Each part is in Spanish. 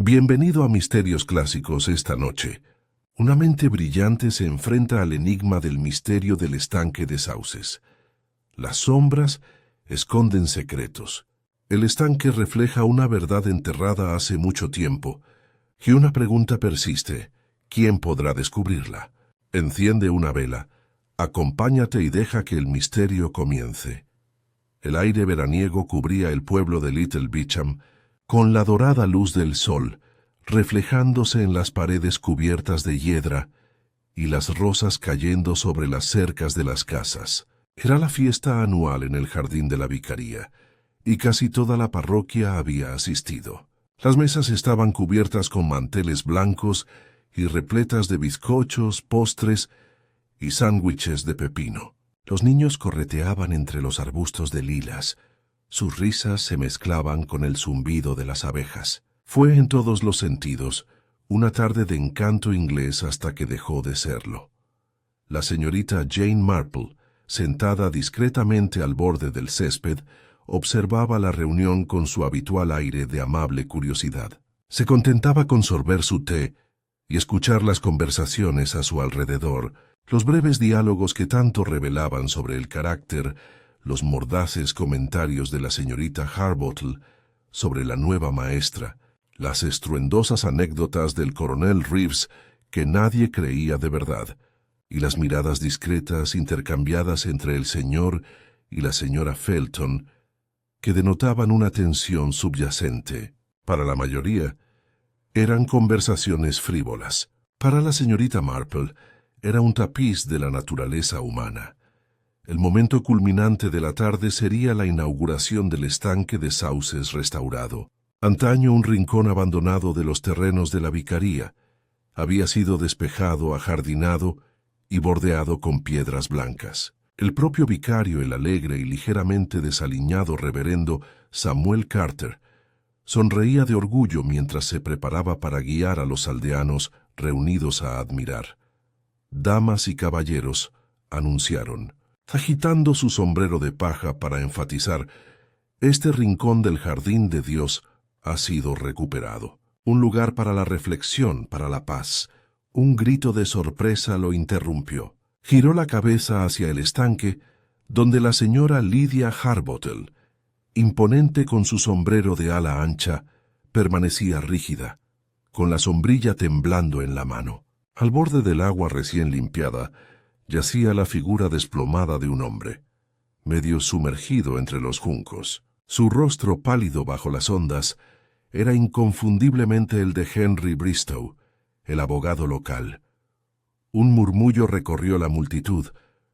Bienvenido a Misterios Clásicos esta noche. Una mente brillante se enfrenta al enigma del misterio del estanque de sauces. Las sombras esconden secretos. El estanque refleja una verdad enterrada hace mucho tiempo, y una pregunta persiste: ¿quién podrá descubrirla? Enciende una vela, acompáñate y deja que el misterio comience. El aire veraniego cubría el pueblo de Little Beecham con la dorada luz del sol, reflejándose en las paredes cubiertas de hiedra y las rosas cayendo sobre las cercas de las casas. Era la fiesta anual en el jardín de la vicaría, y casi toda la parroquia había asistido. Las mesas estaban cubiertas con manteles blancos y repletas de bizcochos, postres y sándwiches de pepino. Los niños correteaban entre los arbustos de lilas. Sus risas se mezclaban con el zumbido de las abejas. Fue en todos los sentidos una tarde de encanto inglés hasta que dejó de serlo. La señorita Jane Marple, sentada discretamente al borde del césped, observaba la reunión con su habitual aire de amable curiosidad. Se contentaba con sorber su té y escuchar las conversaciones a su alrededor, los breves diálogos que tanto revelaban sobre el carácter, los mordaces comentarios de la señorita Harbottle sobre la nueva maestra, las estruendosas anécdotas del coronel Reeves que nadie creía de verdad, y las miradas discretas intercambiadas entre el señor y la señora Felton, que denotaban una tensión subyacente. Para la mayoría, eran conversaciones frívolas. Para la señorita Marple, era un tapiz de la naturaleza humana. El momento culminante de la tarde sería la inauguración del estanque de sauces restaurado. Antaño un rincón abandonado de los terrenos de la vicaría había sido despejado, ajardinado y bordeado con piedras blancas. El propio vicario, el alegre y ligeramente desaliñado reverendo Samuel Carter, sonreía de orgullo mientras se preparaba para guiar a los aldeanos reunidos a admirar. Damas y caballeros, anunciaron, agitando su sombrero de paja para enfatizar: este rincón del jardín de Dios ha sido recuperado. Un lugar para la reflexión, para la paz. Un grito de sorpresa lo interrumpió. Giró la cabeza hacia el estanque, donde la señora Lydia Harbottle, imponente con su sombrero de ala ancha, permanecía rígida, con la sombrilla temblando en la mano. Al borde del agua recién limpiada, yacía la figura desplomada de un hombre, medio sumergido entre los juncos. Su rostro pálido bajo las ondas era inconfundiblemente el de Henry Bristow, el abogado local. Un murmullo recorrió la multitud,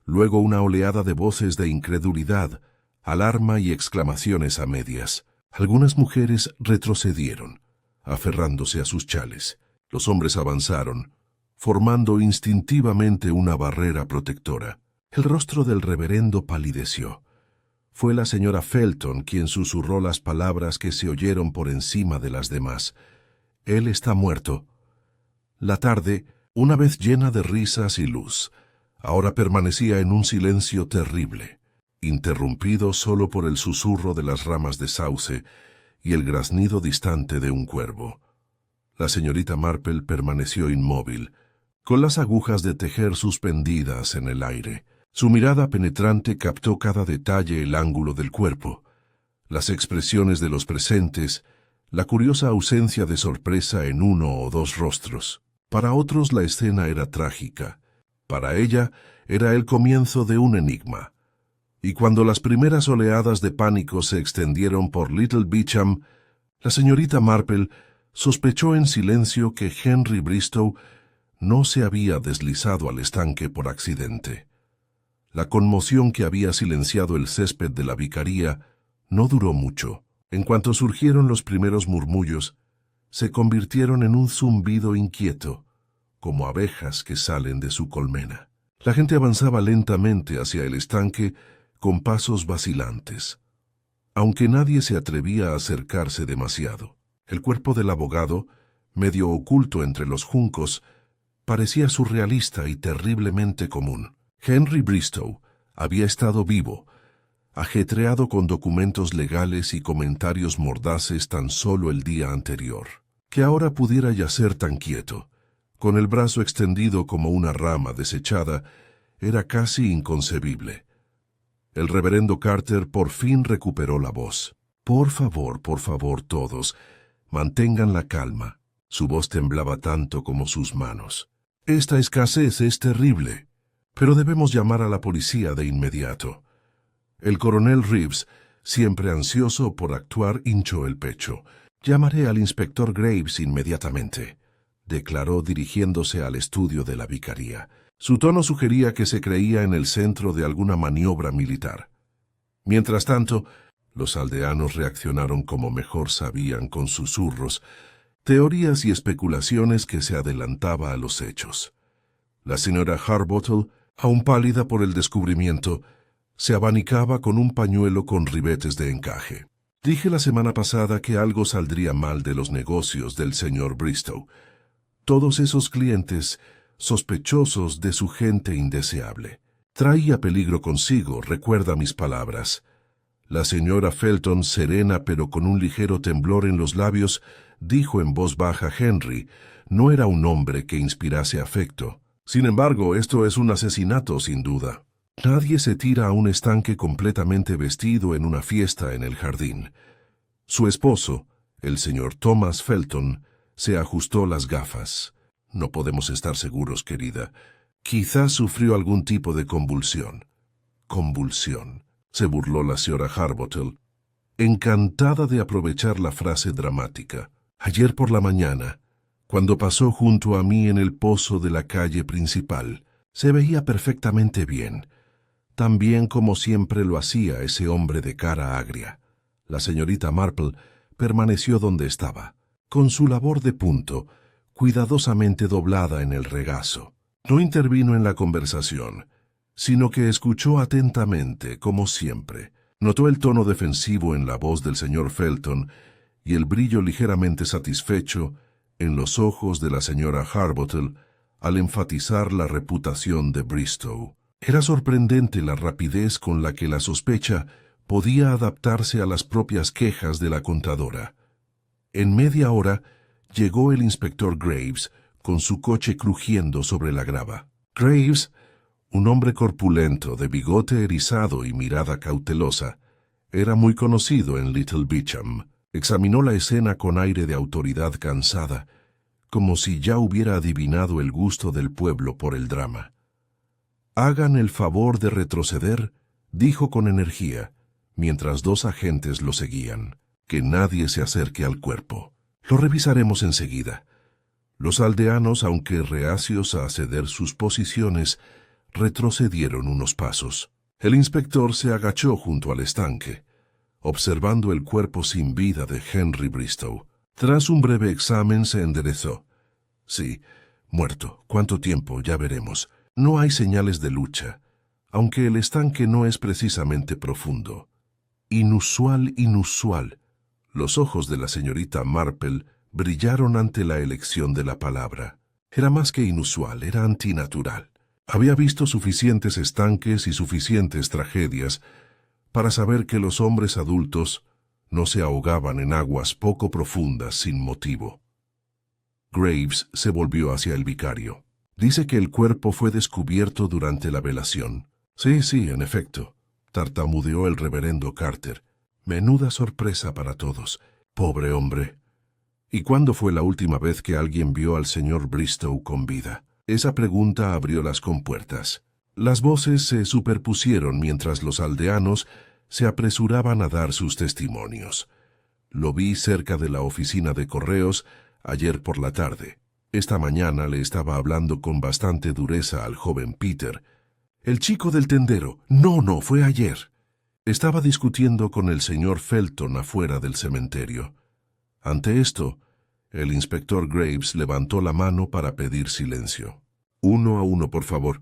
luego una oleada de voces de incredulidad, alarma y exclamaciones a medias. Algunas mujeres retrocedieron, aferrándose a sus chales. Los hombres avanzaron, formando instintivamente una barrera protectora. El rostro del reverendo palideció. Fue la señora Felton quien susurró las palabras que se oyeron por encima de las demás. Él está muerto. La tarde, una vez llena de risas y luz, ahora permanecía en un silencio terrible, interrumpido solo por el susurro de las ramas de sauce y el graznido distante de un cuervo. La señorita Marple permaneció inmóvil, con las agujas de tejer suspendidas en el aire. Su mirada penetrante captó cada detalle, el ángulo del cuerpo, las expresiones de los presentes, la curiosa ausencia de sorpresa en uno o dos rostros. Para otros la escena era trágica. Para ella era el comienzo de un enigma. Y cuando las primeras oleadas de pánico se extendieron por Little Beecham, la señorita Marple sospechó en silencio que Henry Bristow no se había deslizado al estanque por accidente. La conmoción que había silenciado el césped de la vicaría no duró mucho. En cuanto surgieron los primeros murmullos, se convirtieron en un zumbido inquieto, como abejas que salen de su colmena. La gente avanzaba lentamente hacia el estanque con pasos vacilantes, aunque nadie se atrevía a acercarse demasiado. El cuerpo del abogado, medio oculto entre los juncos, parecía surrealista y terriblemente común. Henry Bristow había estado vivo, ajetreado con documentos legales y comentarios mordaces tan solo el día anterior. Que ahora pudiera yacer tan quieto, con el brazo extendido como una rama desechada, era casi inconcebible. El reverendo Carter por fin recuperó la voz. Por favor, todos, mantengan la calma. Su voz temblaba tanto como sus manos. Esta escasez es terrible, pero debemos llamar a la policía de inmediato. El coronel Reeves, siempre ansioso por actuar, hinchó el pecho. Llamaré al inspector Graves inmediatamente, declaró dirigiéndose al estudio de la vicaría. Su tono sugería que se creía en el centro de alguna maniobra militar. Mientras tanto, los aldeanos reaccionaron como mejor sabían con susurros, teorías y especulaciones que se adelantaba a los hechos. La señora Harbottle, aún pálida por el descubrimiento, se abanicaba con un pañuelo con ribetes de encaje. Dije la semana pasada que algo saldría mal de los negocios del señor Bristow. Todos esos clientes sospechosos de su gente indeseable. Traía peligro consigo, recuerda mis palabras. La señora Felton, serena pero con un ligero temblor en los labios, dijo en voz baja: Henry no era un hombre que inspirase afecto. Sin embargo, esto es un asesinato sin duda. Nadie se tira a un estanque completamente vestido en una fiesta en el jardín. Su esposo, el señor Thomas Felton, se ajustó las gafas. No podemos estar seguros, querida. Quizás sufrió algún tipo de convulsión. Convulsión, se burló la señora Harbottle, encantada de aprovechar la frase dramática. Ayer por la mañana, cuando pasó junto a mí en el pozo de la calle principal, se veía perfectamente bien, tan bien como siempre lo hacía ese hombre de cara agria. La señorita Marple permaneció donde estaba, con su labor de punto, cuidadosamente doblada en el regazo. No intervino en la conversación, sino que escuchó atentamente, como siempre. Notó el tono defensivo en la voz del señor Felton y el brillo ligeramente satisfecho en los ojos de la señora Harbottle al enfatizar la reputación de Bristow. Era sorprendente la rapidez con la que la sospecha podía adaptarse a las propias quejas de la contadora. En media hora llegó el inspector Graves con su coche crujiendo sobre la grava. Graves, un hombre corpulento, de bigote erizado y mirada cautelosa, era muy conocido en Little Beecham. Examinó la escena con aire de autoridad cansada, como si ya hubiera adivinado el gusto del pueblo por el drama. «Hagan el favor de retroceder», dijo con energía, mientras dos agentes lo seguían. «Que nadie se acerque al cuerpo. Lo revisaremos enseguida». Los aldeanos, aunque reacios a ceder sus posiciones, retrocedieron unos pasos. El inspector se agachó junto al estanque, observando el cuerpo sin vida de Henry Bristow. Tras un breve examen se enderezó. «Sí, muerto. ¿Cuánto tiempo? Ya veremos. No hay señales de lucha, aunque el estanque no es precisamente profundo». Inusual. Los ojos de la señorita Marple brillaron ante la elección de la palabra. Era más que inusual, era antinatural. Había visto suficientes estanques y suficientes tragedias para saber que los hombres adultos no se ahogaban en aguas poco profundas sin motivo. Graves se volvió hacia el vicario. «Dice que el cuerpo fue descubierto durante la velación». Sí, en efecto», tartamudeó el reverendo Carter. «Menuda sorpresa para todos. Pobre hombre». «¿Y cuándo fue la última vez que alguien vio al señor Bristow con vida?» Esa pregunta abrió las compuertas. Las voces se superpusieron mientras los aldeanos se apresuraban a dar sus testimonios. «Lo vi cerca de la oficina de correos ayer por la tarde. Esta mañana le estaba hablando con bastante dureza al joven Peter. El chico del tendero. No, fue ayer. Estaba discutiendo con el señor Felton afuera del cementerio». Ante esto, el inspector Graves levantó la mano para pedir silencio. «Uno a uno, por favor.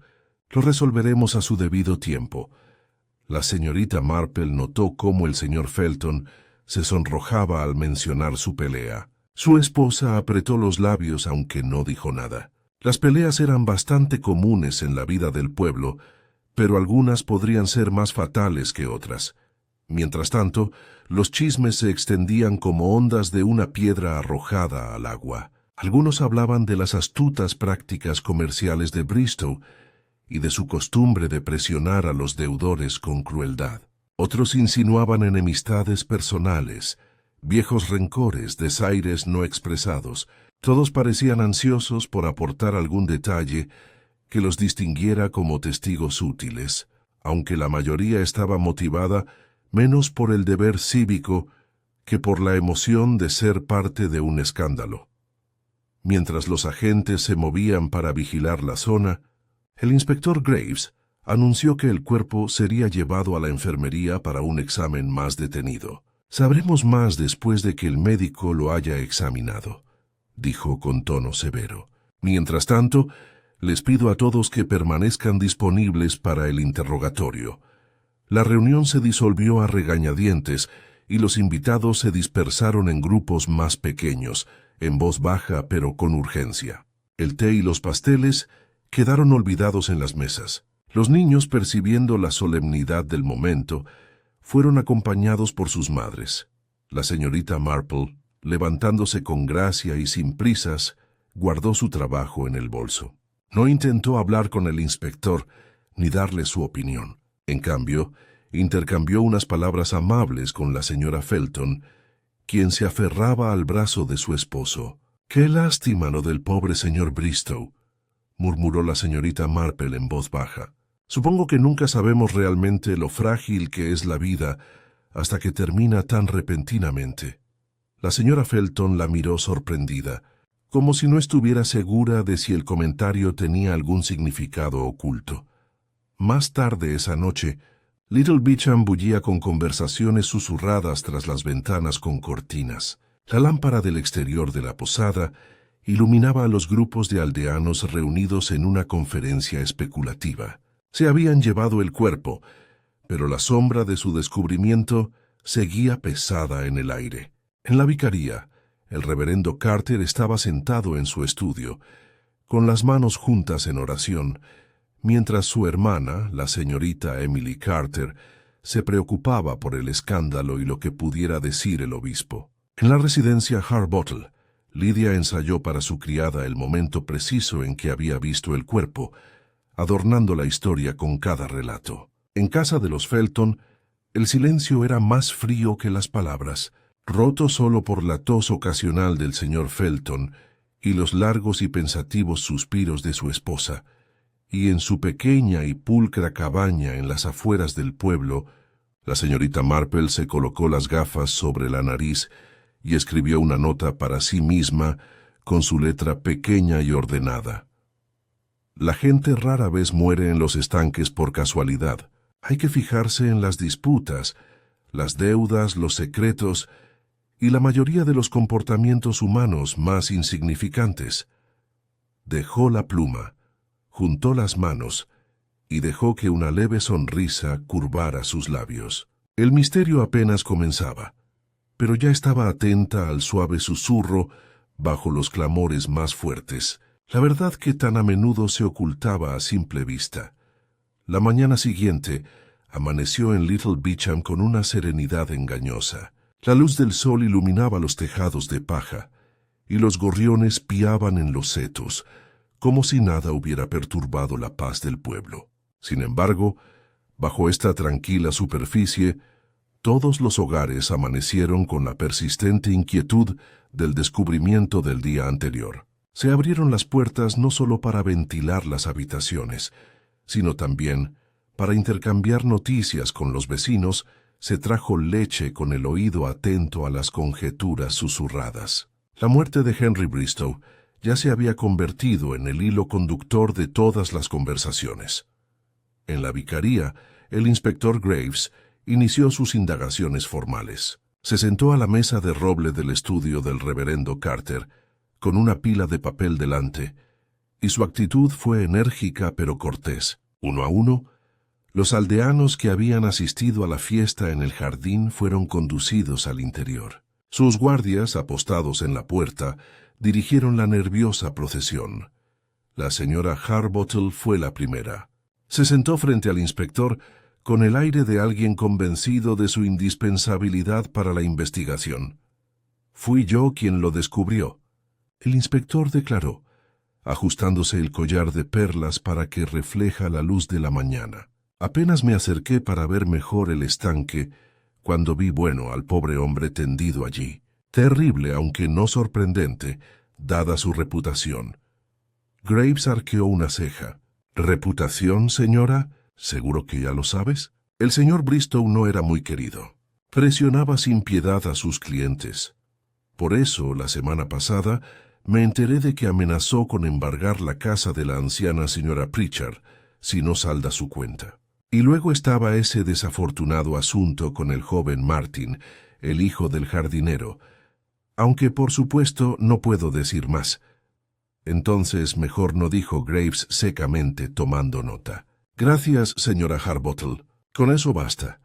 Lo resolveremos a su debido tiempo». La señorita Marple notó cómo el señor Felton se sonrojaba al mencionar su pelea. Su esposa apretó los labios aunque no dijo nada. Las peleas eran bastante comunes en la vida del pueblo, pero algunas podrían ser más fatales que otras. Mientras tanto, los chismes se extendían como ondas de una piedra arrojada al agua. Algunos hablaban de las astutas prácticas comerciales de Bristow y de su costumbre de presionar a los deudores con crueldad. Otros insinuaban enemistades personales, viejos rencores, desaires no expresados. Todos parecían ansiosos por aportar algún detalle que los distinguiera como testigos útiles, aunque la mayoría estaba motivada menos por el deber cívico que por la emoción de ser parte de un escándalo. Mientras los agentes se movían para vigilar la zona, el inspector Graves anunció que el cuerpo sería llevado a la enfermería para un examen más detenido. «Sabremos más después de que el médico lo haya examinado», dijo con tono severo. «Mientras tanto, les pido a todos que permanezcan disponibles para el interrogatorio». La reunión se disolvió a regañadientes y los invitados se dispersaron en grupos más pequeños, en voz baja pero con urgencia. El té y los pasteles quedaron olvidados en las mesas. Los niños, percibiendo la solemnidad del momento, fueron acompañados por sus madres. La señorita Marple, levantándose con gracia y sin prisas, guardó su trabajo en el bolso. No intentó hablar con el inspector ni darle su opinión. En cambio, intercambió unas palabras amables con la señora Felton, quien se aferraba al brazo de su esposo. «Qué lástima lo del pobre señor Bristow», murmuró la señorita Marple en voz baja. «Supongo que nunca sabemos realmente lo frágil que es la vida hasta que termina tan repentinamente». La señora Felton la miró sorprendida, como si no estuviera segura de si el comentario tenía algún significado oculto. Más tarde esa noche, Little Beecham bullía con conversaciones susurradas tras las ventanas con cortinas. La lámpara del exterior de la posada iluminaba a los grupos de aldeanos reunidos en una conferencia especulativa. Se habían llevado el cuerpo, pero la sombra de su descubrimiento seguía pesada en el aire. En la vicaría, el reverendo Carter estaba sentado en su estudio, con las manos juntas en oración, mientras su hermana, la señorita Emily Carter, se preocupaba por el escándalo y lo que pudiera decir el obispo. En la residencia Harbottle, Lydia ensayó para su criada el momento preciso en que había visto el cuerpo, adornando la historia con cada relato. En casa de los Felton, el silencio era más frío que las palabras, roto solo por la tos ocasional del señor Felton y los largos y pensativos suspiros de su esposa. Y en su pequeña y pulcra cabaña en las afueras del pueblo, la señorita Marple se colocó las gafas sobre la nariz y escribió una nota para sí misma con su letra pequeña y ordenada. La gente rara vez muere en los estanques por casualidad. Hay que fijarse en las disputas, las deudas, los secretos y la mayoría de los comportamientos humanos más insignificantes. Dejó la pluma, juntó las manos y dejó que una leve sonrisa curvara sus labios. El misterio apenas comenzaba, pero ya estaba atenta al suave susurro bajo los clamores más fuertes, la verdad que tan a menudo se ocultaba a simple vista. La mañana siguiente amaneció en Little Beecham con una serenidad engañosa. La luz del sol iluminaba los tejados de paja, y los gorriones piaban en los setos, como si nada hubiera perturbado la paz del pueblo. Sin embargo, bajo esta tranquila superficie, todos los hogares amanecieron con la persistente inquietud del descubrimiento del día anterior. Se abrieron las puertas no solo para ventilar las habitaciones, sino también para intercambiar noticias con los vecinos. Se trajo leche con el oído atento a las conjeturas susurradas. La muerte de Henry Bristow ya se había convertido en el hilo conductor de todas las conversaciones. En la vicaría, el inspector Graves inició sus indagaciones formales. Se sentó a la mesa de roble del estudio del reverendo Carter, con una pila de papel delante, y su actitud fue enérgica pero cortés. Uno a uno, los aldeanos que habían asistido a la fiesta en el jardín fueron conducidos al interior. Sus guardias, apostados en la puerta, dirigieron la nerviosa procesión. La señora Harbottle fue la primera. Se sentó frente al inspector con el aire de alguien convencido de su indispensabilidad para la investigación. Fui yo quien lo descubrió. El inspector declaró, ajustándose el collar de perlas para que refleja la luz de la mañana. Apenas me acerqué para ver mejor el estanque, cuando vi al pobre hombre tendido allí. Terrible, aunque no sorprendente, dada su reputación. Graves arqueó una ceja. ¿Reputación, señora? ¿Seguro que ya lo sabes? El señor Bristow no era muy querido. Presionaba sin piedad a sus clientes. Por eso, la semana pasada, me enteré de que amenazó con embargar la casa de la anciana señora Pritchard, si no salda su cuenta. Y luego estaba ese desafortunado asunto con el joven Martin, el hijo del jardinero, aunque por supuesto no puedo decir más. Entonces mejor no, dijo Graves secamente, tomando nota. Gracias, señora Harbottle. Con eso basta.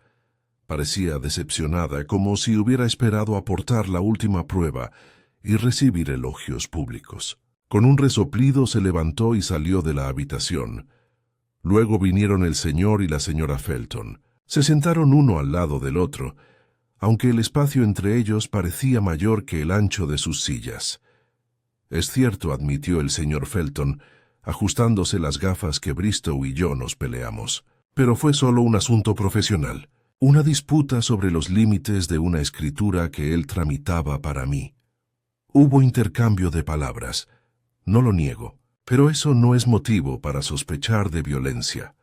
Parecía decepcionada, como si hubiera esperado aportar la última prueba y recibir elogios públicos. Con un resoplido se levantó y salió de la habitación. Luego vinieron el señor y la señora Felton. Se sentaron uno al lado del otro, aunque el espacio entre ellos parecía mayor que el ancho de sus sillas. Es cierto, admitió el señor Felton, ajustándose las gafas, que Bristow y yo nos peleamos. Pero fue solo un asunto profesional, una disputa sobre los límites de una escritura que él tramitaba para mí. Hubo intercambio de palabras, no lo niego, pero eso no es motivo para sospechar de violencia.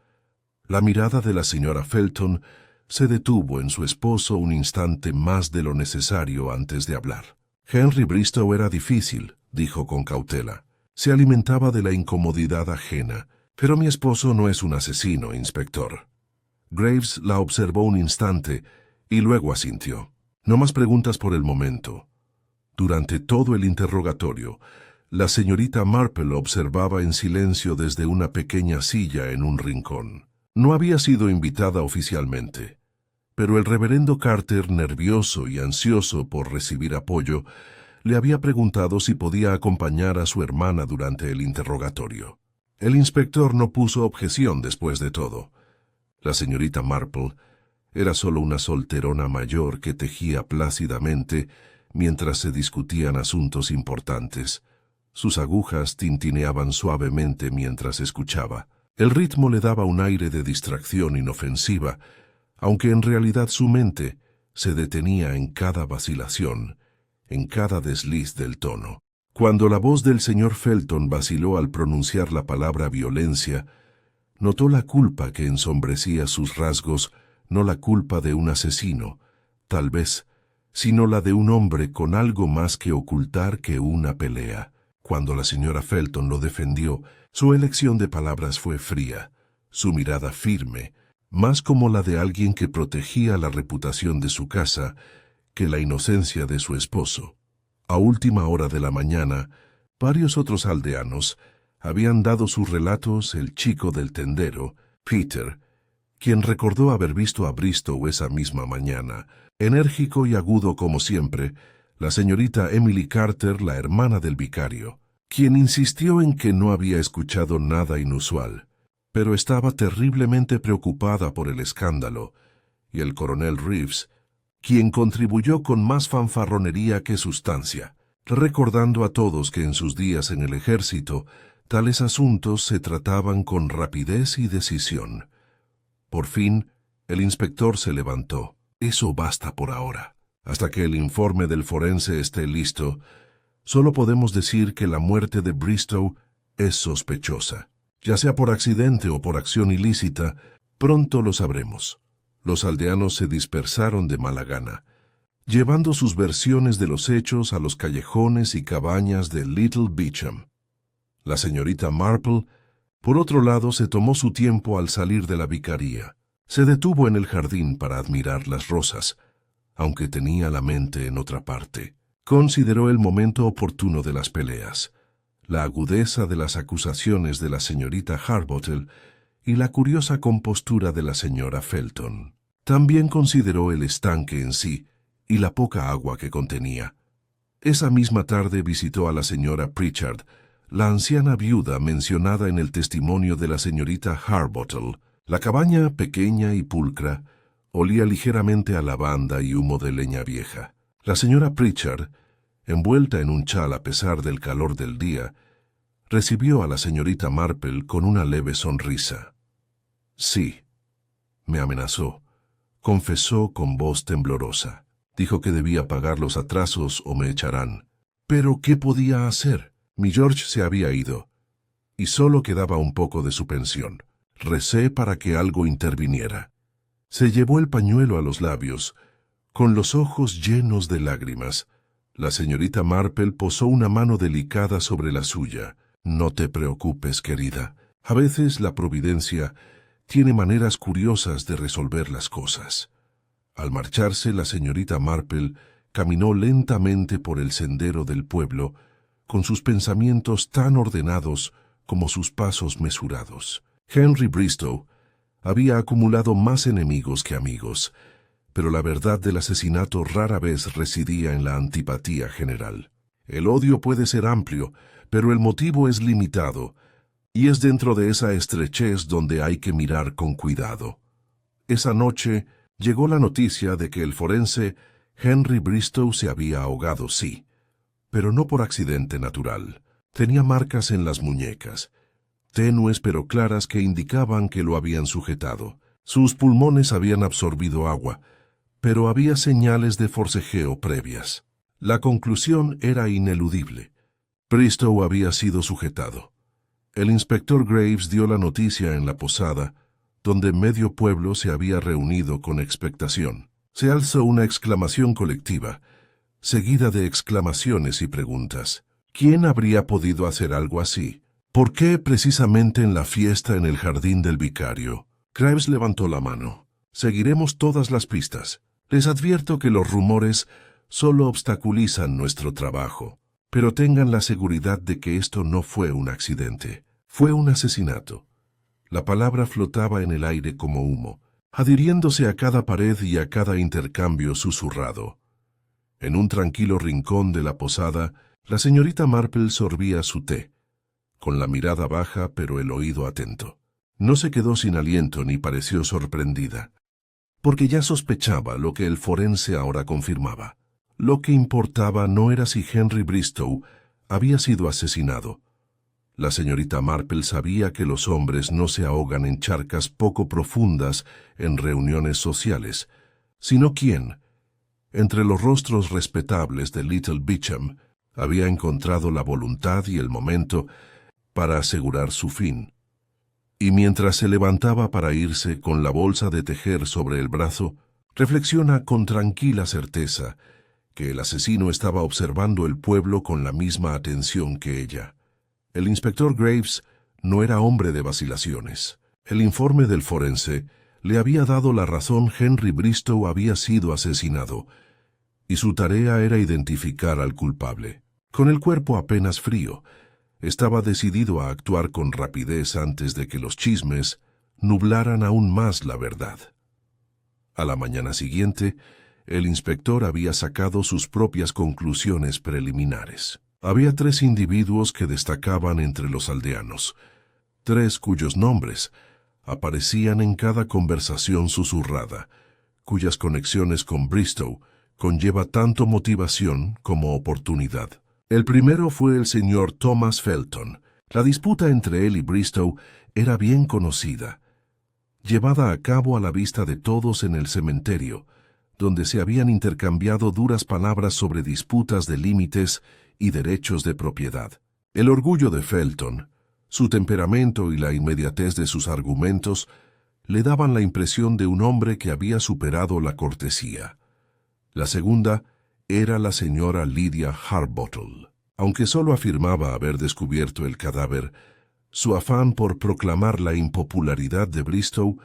La mirada de la señora Felton se detuvo en su esposo un instante más de lo necesario antes de hablar. Henry Bristow era difícil, dijo con cautela. Se alimentaba de la incomodidad ajena, pero mi esposo no es un asesino, inspector. Graves la observó un instante y luego asintió. No más preguntas por el momento. Durante todo el interrogatorio, la señorita Marple observaba en silencio desde una pequeña silla en un rincón. No había sido invitada oficialmente, pero el reverendo Carter, nervioso y ansioso por recibir apoyo, le había preguntado si podía acompañar a su hermana durante el interrogatorio. El inspector no puso objeción después de todo. La señorita Marple era solo una solterona mayor que tejía plácidamente mientras se discutían asuntos importantes. Sus agujas tintineaban suavemente mientras escuchaba. El ritmo le daba un aire de distracción inofensiva, aunque en realidad su mente se detenía en cada vacilación, en cada desliz del tono. Cuando la voz del señor Felton vaciló al pronunciar la palabra violencia, notó la culpa que ensombrecía sus rasgos, no la culpa de un asesino, tal vez, sino la de un hombre con algo más que ocultar que una pelea. Cuando la señora Felton lo defendió, su elección de palabras fue fría, su mirada firme, más como la de alguien que protegía la reputación de su casa que la inocencia de su esposo. A última hora de la mañana, varios otros aldeanos habían dado sus relatos. El chico del tendero, Peter, quien recordó haber visto a Bristow esa misma mañana, enérgico y agudo como siempre, la señorita Emily Carter, la hermana del vicario, quien insistió en que no había escuchado nada inusual, pero estaba terriblemente preocupada por el escándalo, y el coronel Reeves, quien contribuyó con más fanfarronería que sustancia, recordando a todos que en sus días en el ejército tales asuntos se trataban con rapidez y decisión. Por fin, el inspector se levantó. Eso basta por ahora. Hasta que el informe del forense esté listo, solo podemos decir que la muerte de Bristow es sospechosa. Ya sea por accidente o por acción ilícita, pronto lo sabremos. Los aldeanos se dispersaron de mala gana, llevando sus versiones de los hechos a los callejones y cabañas de Little Beecham. La señorita Marple, por otro lado, se tomó su tiempo al salir de la vicaría. Se detuvo en el jardín para admirar las rosas, aunque tenía la mente en otra parte. Consideró el momento oportuno de las peleas, la agudeza de las acusaciones de la señorita Harbottle y la curiosa compostura de la señora Felton. También consideró el estanque en sí y la poca agua que contenía. Esa misma tarde visitó a la señora Pritchard, la anciana viuda mencionada en el testimonio de la señorita Harbottle. La cabaña, pequeña y pulcra, olía ligeramente a lavanda y humo de leña vieja. La señora Pritchard, envuelta en un chal a pesar del calor del día, recibió a la señorita Marple con una leve sonrisa. Sí, me amenazó, confesó con voz temblorosa. Dijo que debía pagar los atrasos o me echarán. ¿Pero qué podía hacer? Mi George se había ido, y solo quedaba un poco de su pensión. Recé para que algo interviniera. Se llevó el pañuelo a los labios, con los ojos llenos de lágrimas. La señorita Marple posó una mano delicada sobre la suya. No te preocupes, querida. A veces la providencia tiene maneras curiosas de resolver las cosas. Al marcharse, la señorita Marple caminó lentamente por el sendero del pueblo, con sus pensamientos tan ordenados como sus pasos mesurados. Henry Bristow había acumulado más enemigos que amigos, pero la verdad del asesinato rara vez residía en la antipatía general. El odio puede ser amplio, pero el motivo es limitado, y es dentro de esa estrechez donde hay que mirar con cuidado. Esa noche llegó la noticia de que el forense Henry Bristow se había ahogado, sí, pero no por accidente natural. Tenía marcas en las muñecas, tenues pero claras que indicaban que lo habían sujetado. Sus pulmones habían absorbido agua, pero había señales de forcejeo previas. La conclusión era ineludible. Bristow había sido sujetado. El inspector Graves dio la noticia en la posada, donde medio pueblo se había reunido con expectación. Se alzó una exclamación colectiva, seguida de exclamaciones y preguntas. ¿Quién habría podido hacer algo así? ¿Por qué precisamente en la fiesta en el jardín del vicario? Graves levantó la mano. Seguiremos todas las pistas. Les advierto que los rumores solo obstaculizan nuestro trabajo, pero tengan la seguridad de que esto no fue un accidente. Fue un asesinato. La palabra flotaba en el aire como humo, adhiriéndose a cada pared y a cada intercambio susurrado. En un tranquilo rincón de la posada, la señorita Marple sorbía su té, con la mirada baja pero el oído atento. No se quedó sin aliento ni pareció sorprendida, porque ya sospechaba lo que el forense ahora confirmaba. Lo que importaba no era si Henry Bristow había sido asesinado. La señorita Marple sabía que los hombres no se ahogan en charcas poco profundas en reuniones sociales, sino quién, entre los rostros respetables de Little Beecham, había encontrado la voluntad y el momento para asegurar su fin. Y mientras se levantaba para irse con la bolsa de tejer sobre el brazo, reflexiona con tranquila certeza que el asesino estaba observando el pueblo con la misma atención que ella. El inspector Graves no era hombre de vacilaciones. El informe del forense le había dado la razón. Henry Bristow había sido asesinado, y su tarea era identificar al culpable. Con el cuerpo apenas frío, estaba decidido a actuar con rapidez antes de que los chismes nublaran aún más la verdad. A la mañana siguiente, el inspector había sacado sus propias conclusiones preliminares. Había 3 individuos que destacaban entre los aldeanos, 3 cuyos nombres aparecían en cada conversación susurrada, cuyas conexiones con Bristow conlleva tanto motivación como oportunidad. El primero fue el señor Thomas Felton. La disputa entre él y Bristow era bien conocida, llevada a cabo a la vista de todos en el cementerio, donde se habían intercambiado duras palabras sobre disputas de límites y derechos de propiedad. El orgullo de Felton, su temperamento y la inmediatez de sus argumentos le daban la impresión de un hombre que había superado la cortesía. La segunda era la señora Lydia Harbottle. Aunque solo afirmaba haber descubierto el cadáver, su afán por proclamar la impopularidad de Bristow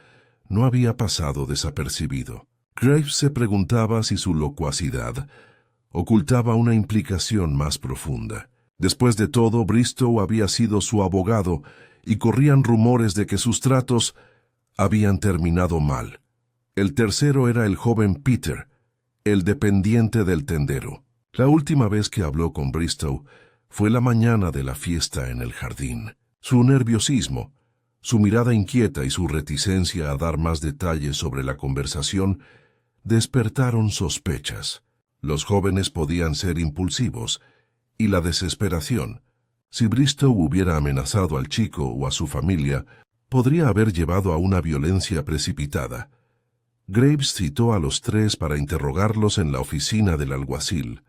no había pasado desapercibido. Graves se preguntaba si su locuacidad ocultaba una implicación más profunda. Después de todo, Bristow había sido su abogado y corrían rumores de que sus tratos habían terminado mal. El tercero era el joven Peter, el dependiente del tendero. La última vez que habló con Bristow fue la mañana de la fiesta en el jardín. Su nerviosismo, Su mirada inquieta y su reticencia a dar más detalles sobre la conversación despertaron sospechas. Los jóvenes podían ser impulsivos, y la desesperación, si Bristow hubiera amenazado al chico o a su familia, podría haber llevado a una violencia precipitada. Graves citó a los tres para interrogarlos en la oficina del alguacil,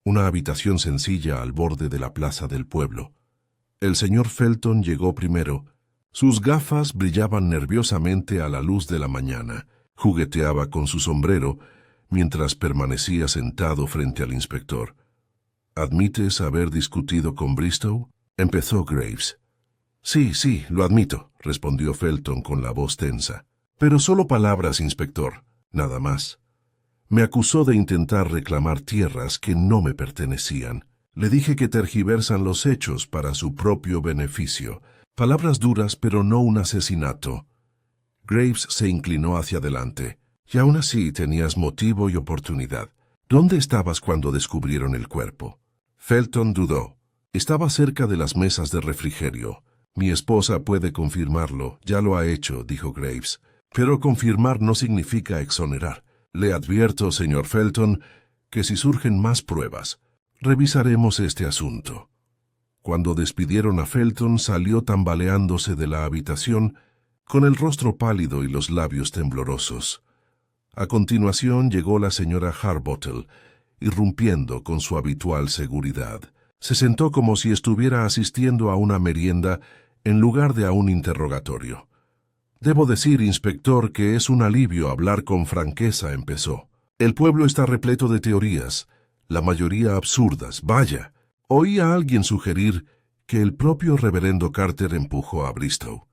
una habitación sencilla al borde de la plaza del pueblo. El señor Felton llegó primero. Sus gafas brillaban nerviosamente a la luz de la mañana. Jugueteaba con su sombrero mientras permanecía sentado frente al inspector. —¿Admites haber discutido con Bristow? —empezó Graves. Sí, lo admito —respondió Felton con la voz tensa—. Pero solo palabras, inspector, nada más. Me acusó de intentar reclamar tierras que no me pertenecían. Le dije que tergiversan los hechos para su propio beneficio. Palabras duras, pero no un asesinato. Graves se inclinó hacia adelante. Y aún así tenías motivo y oportunidad. ¿Dónde estabas cuando descubrieron el cuerpo? Felton dudó. Estaba cerca de las mesas de refrigerio. Mi esposa puede confirmarlo, ya lo ha hecho, dijo Graves. Pero confirmar no significa exonerar. Le advierto, señor Felton, que si surgen más pruebas, revisaremos este asunto. Cuando despidieron a Felton, salió tambaleándose de la habitación, con el rostro pálido y los labios temblorosos. A continuación llegó la señora Harbottle, irrumpiendo con su habitual seguridad. Se sentó como si estuviera asistiendo a una merienda en lugar de a un interrogatorio. Debo decir, inspector, que es un alivio hablar con franqueza, empezó. El pueblo está repleto de teorías, la mayoría absurdas. Vaya, oí a alguien sugerir que el propio reverendo Carter empujó a Bristow.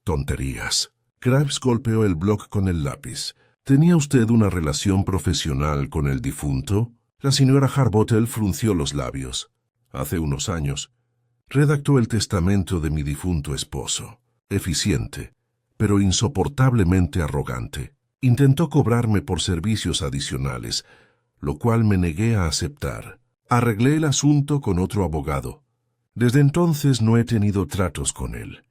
Tonterías. Graves golpeó el bloc con el lápiz. ¿Tenía usted una relación profesional con el difunto? La señora Harbottle frunció los labios. Hace unos años. Redactó el testamento de mi difunto esposo. Eficiente, pero insoportablemente arrogante. Intentó cobrarme por servicios adicionales, lo cual me negué a aceptar. Arreglé el asunto con otro abogado. Desde entonces no he tenido tratos con él.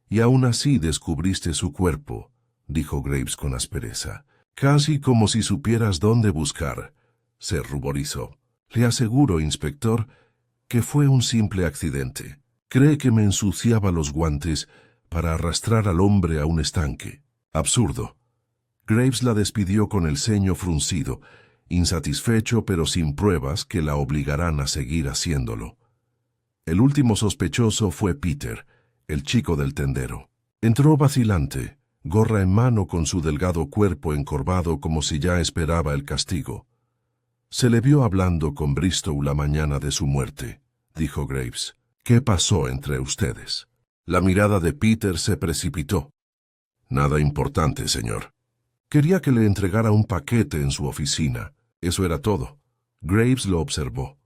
Y aún así descubriste su cuerpo, dijo Graves con aspereza. Casi como si supieras dónde buscar, se ruborizó. Le aseguro, inspector, que fue un simple accidente. Cree que me ensuciaba los guantes para arrastrar al hombre a un estanque. Absurdo. Graves la despidió con el ceño fruncido, insatisfecho pero sin pruebas que la obligarán a seguir haciéndolo. El último sospechoso fue Peter, el chico del tendero. Entró vacilante, gorra en mano con su delgado cuerpo encorvado como si ya esperaba el castigo. Se le vio hablando con Bristow la mañana de su muerte, dijo Graves. ¿Qué pasó entre ustedes? La mirada de Peter se precipitó. Nada importante, señor. Quería que le entregara un paquete en su oficina. Eso era todo. Graves lo observó.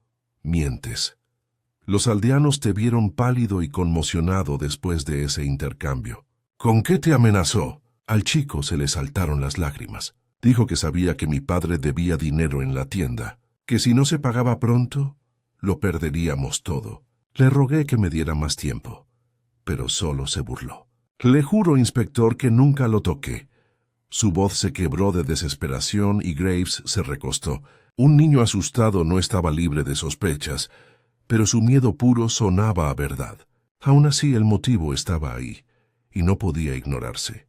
Mientes. Los aldeanos te vieron pálido y conmocionado después de ese intercambio. ¿Con qué te amenazó? Al chico se le saltaron las lágrimas. Dijo que sabía que mi padre debía dinero en la tienda, que si no se pagaba pronto, lo perderíamos todo. Le rogué que me diera más tiempo, pero solo se burló. Le juro, inspector, que nunca lo toqué. Su voz se quebró de desesperación y Graves se recostó. Un niño asustado no estaba libre de sospechas, pero su miedo puro sonaba a verdad. Aún así, el motivo estaba ahí, y no podía ignorarse.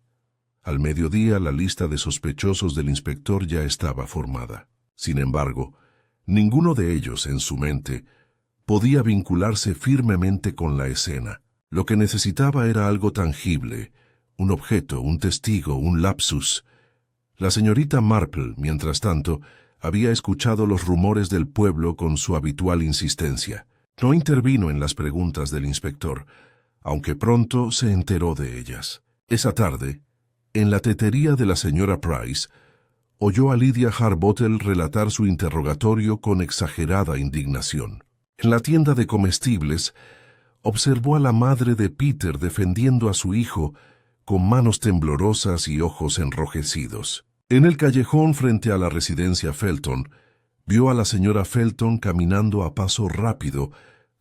Al mediodía, la lista de sospechosos del inspector ya estaba formada. Sin embargo, ninguno de ellos, en su mente, podía vincularse firmemente con la escena. Lo que necesitaba era algo tangible, un objeto, un testigo, un lapsus. La señorita Marple, mientras tanto, había escuchado los rumores del pueblo con su habitual insistencia. No intervino en las preguntas del inspector, aunque pronto se enteró de ellas. Esa tarde, en la tetería de la señora Price, oyó a Lydia Harbottle relatar su interrogatorio con exagerada indignación. En la tienda de comestibles, observó a la madre de Peter defendiendo a su hijo con manos temblorosas y ojos enrojecidos. En el callejón frente a la residencia Felton, vio a la señora Felton caminando a paso rápido,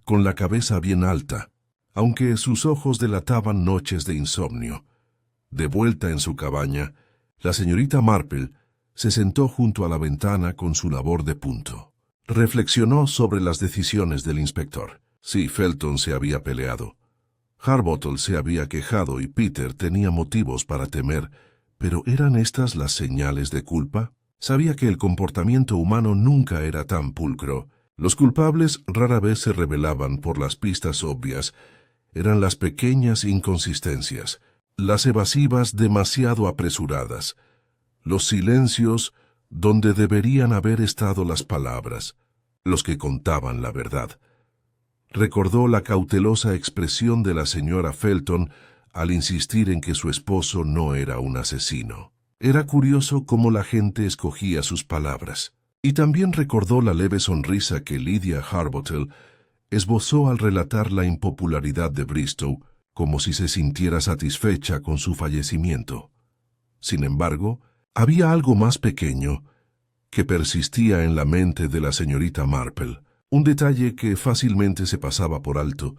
con la cabeza bien alta. aunque sus ojos delataban noches de insomnio. De vuelta en su cabaña, la señorita Marple se sentó junto a la ventana con su labor de punto. Reflexionó sobre las decisiones del inspector. Sí, Felton se había peleado. Harbottle se había quejado y Peter tenía motivos para temer, pero ¿eran estas las señales de culpa? Sabía que el comportamiento humano nunca era tan pulcro. Los culpables rara vez se revelaban por las pistas obvias. Eran las pequeñas inconsistencias, las evasivas demasiado apresuradas, los silencios donde deberían haber estado las palabras, los que contaban la verdad. Recordó la cautelosa expresión de la señora Felton al insistir en que su esposo no era un asesino. Era curioso cómo la gente escogía sus palabras. Y también recordó la leve sonrisa que Lydia Harbottle esbozó al relatar la impopularidad de Bristow, como si se sintiera satisfecha con su fallecimiento. Sin embargo, había algo más pequeño que persistía en la mente de la señorita Marple, un detalle que fácilmente se pasaba por alto,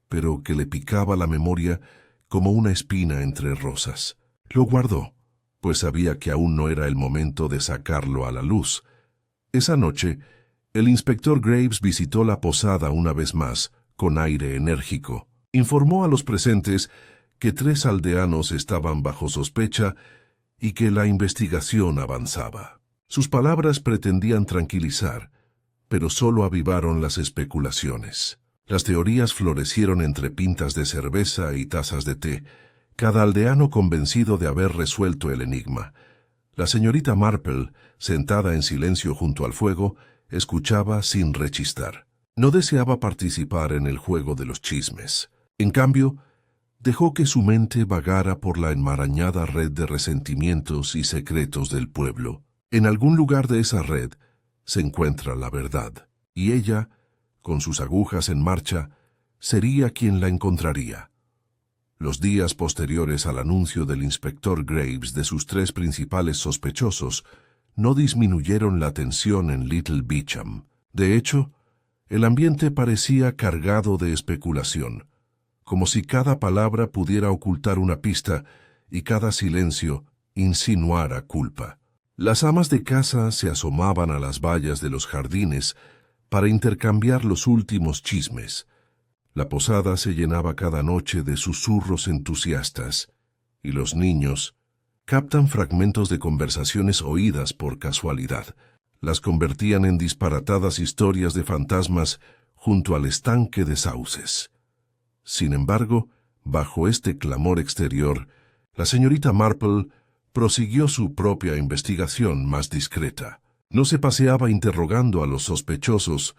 pero que le picaba la memoria como una espina entre rosas. Lo guardó, pues sabía que aún no era el momento de sacarlo a la luz. Esa noche, el inspector Graves visitó la posada una vez más, con aire enérgico. Informó a los presentes que 3 aldeanos estaban bajo sospecha y que la investigación avanzaba. Sus palabras pretendían tranquilizar, pero solo avivaron las especulaciones. Las teorías florecieron entre pintas de cerveza y tazas de té, cada aldeano convencido de haber resuelto el enigma. La señorita Marple, sentada en silencio junto al fuego, escuchaba sin rechistar. No deseaba participar en el juego de los chismes. En cambio, dejó que su mente vagara por la enmarañada red de resentimientos y secretos del pueblo. En algún lugar de esa red se encuentra la verdad, y ella, con sus agujas en marcha, sería quien la encontraría. Los días posteriores al anuncio del inspector Graves de sus 3 principales sospechosos no disminuyeron la tensión en Little Beecham. De hecho, el ambiente parecía cargado de especulación, como si cada palabra pudiera ocultar una pista y cada silencio insinuara culpa. Las amas de casa se asomaban a las vallas de los jardines para intercambiar los últimos chismes. La posada se llenaba cada noche de susurros entusiastas, y los niños captan fragmentos de conversaciones oídas por casualidad. Las convertían en disparatadas historias de fantasmas junto al estanque de sauces. Sin embargo, bajo este clamor exterior, la señorita Marple prosiguió su propia investigación más discreta. No se paseaba interrogando a los sospechosos,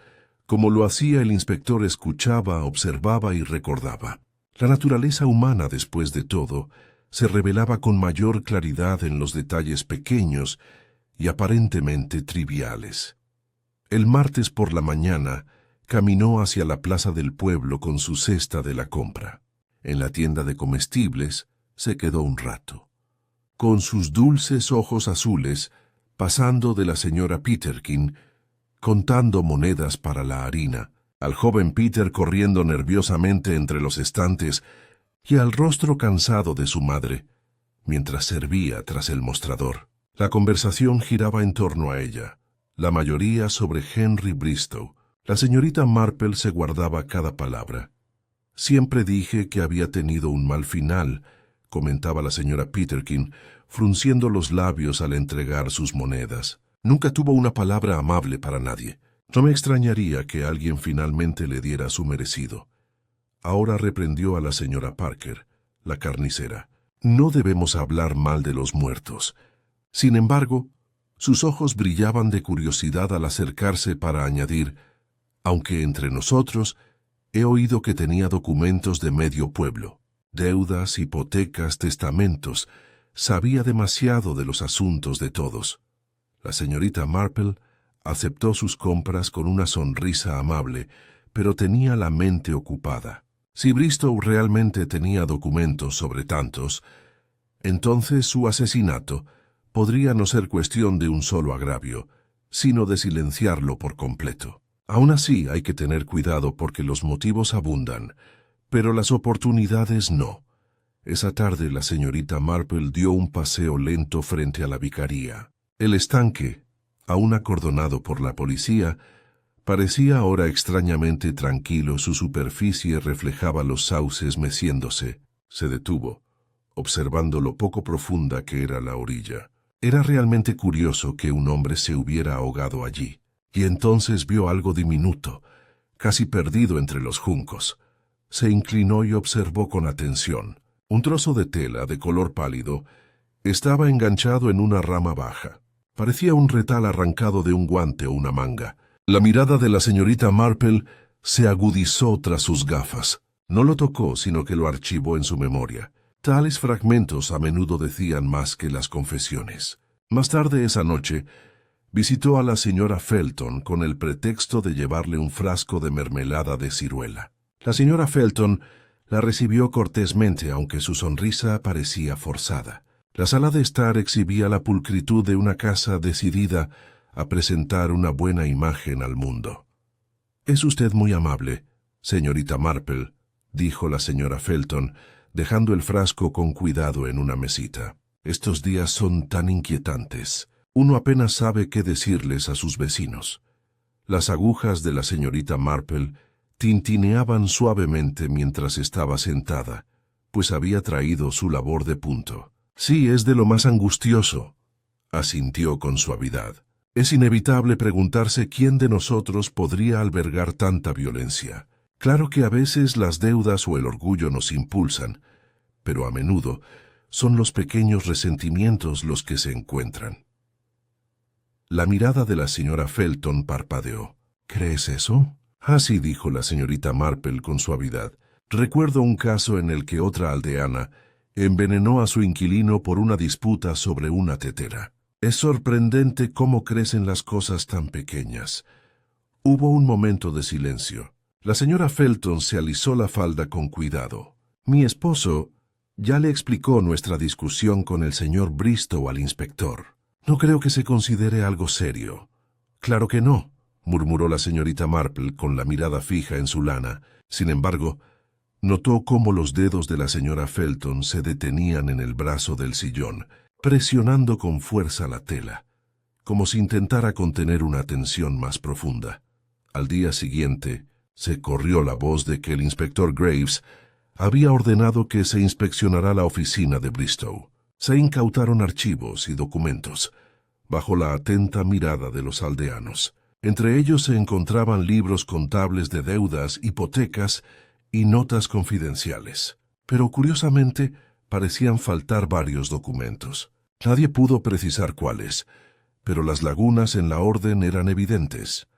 como lo hacía el inspector. Escuchaba, observaba y recordaba. La naturaleza humana, después de todo, se revelaba con mayor claridad en los detalles pequeños y aparentemente triviales. El martes por la mañana caminó hacia la plaza del pueblo con su cesta de la compra. En la tienda de comestibles se quedó un rato. Con sus dulces ojos azules, pasando de la señora Peterkin, contando monedas para la harina, al joven Peter corriendo nerviosamente entre los estantes y al rostro cansado de su madre, mientras servía tras el mostrador. La conversación giraba en torno a ella, la mayoría sobre Henry Bristow. La señorita Marple se guardaba cada palabra. Siempre dije que había tenido un mal final, comentaba la señora Peterkin, frunciendo los labios al entregar sus monedas. Nunca tuvo una palabra amable para nadie. No me extrañaría que alguien finalmente le diera su merecido. Ahora reprendió a la señora Parker, la carnicera. No debemos hablar mal de los muertos. Sin embargo, sus ojos brillaban de curiosidad al acercarse para añadir, aunque entre nosotros he oído que tenía documentos de medio pueblo, deudas, hipotecas, testamentos. Sabía demasiado de los asuntos de todos. La señorita Marple aceptó sus compras con una sonrisa amable, pero tenía la mente ocupada. Si Bristow realmente tenía documentos sobre tantos, entonces su asesinato podría no ser cuestión de un solo agravio, sino de silenciarlo por completo. Aún así hay que tener cuidado porque los motivos abundan, pero las oportunidades no. Esa tarde la señorita Marple dio un paseo lento frente a la vicaría. El estanque, aún acordonado por la policía, parecía ahora extrañamente tranquilo. Su superficie reflejaba los sauces meciéndose. Se detuvo, observando lo poco profunda que era la orilla. Era realmente curioso que un hombre se hubiera ahogado allí, y entonces vio algo diminuto, casi perdido entre los juncos. Se inclinó y observó con atención. Un trozo de tela de color pálido estaba enganchado en una rama baja. Parecía un retal arrancado de un guante o una manga. La mirada de la señorita Marple se agudizó tras sus gafas. No lo tocó, sino que lo archivó en su memoria. Tales fragmentos a menudo decían más que las confesiones. Más tarde esa noche, visitó a la señora Felton con el pretexto de llevarle un frasco de mermelada de ciruela. La señora Felton la recibió cortésmente, aunque su sonrisa parecía forzada. La sala de estar exhibía la pulcritud de una casa decidida a presentar una buena imagen al mundo. «Es usted muy amable, señorita Marple», dijo la señora Felton, dejando el frasco con cuidado en una mesita. «Estos días son tan inquietantes. Uno apenas sabe qué decirles a sus vecinos». Las agujas de la señorita Marple tintineaban suavemente mientras estaba sentada, pues había traído su labor de punto. «Sí, es de lo más angustioso», asintió con suavidad. «Es inevitable preguntarse quién de nosotros podría albergar tanta violencia. Claro que a veces las deudas o el orgullo nos impulsan, pero a menudo son los pequeños resentimientos los que se encuentran». La mirada de la señora Felton parpadeó. «¿Crees eso?» «Ah, sí», dijo la señorita Marple con suavidad. «Recuerdo un caso en el que otra aldeana envenenó a su inquilino por una disputa sobre una tetera. Es sorprendente cómo crecen las cosas tan pequeñas». Hubo un momento de silencio. La señora Felton se alisó la falda con cuidado. «Mi esposo ya le explicó nuestra discusión con el señor Bristow al inspector. No creo que se considere algo serio». «Claro que no», murmuró la señorita Marple con la mirada fija en su lana. Sin embargo, notó cómo los dedos de la señora Felton se detenían en el brazo del sillón, presionando con fuerza la tela, como si intentara contener una tensión más profunda. Al día siguiente, se corrió la voz de que el inspector Graves había ordenado que se inspeccionara la oficina de Bristow. Se incautaron archivos y documentos, bajo la atenta mirada de los aldeanos. Entre ellos se encontraban libros contables de deudas, hipotecas y notas confidenciales. Pero curiosamente parecían faltar varios documentos. Nadie pudo precisar cuáles, pero las lagunas en la orden eran evidentes.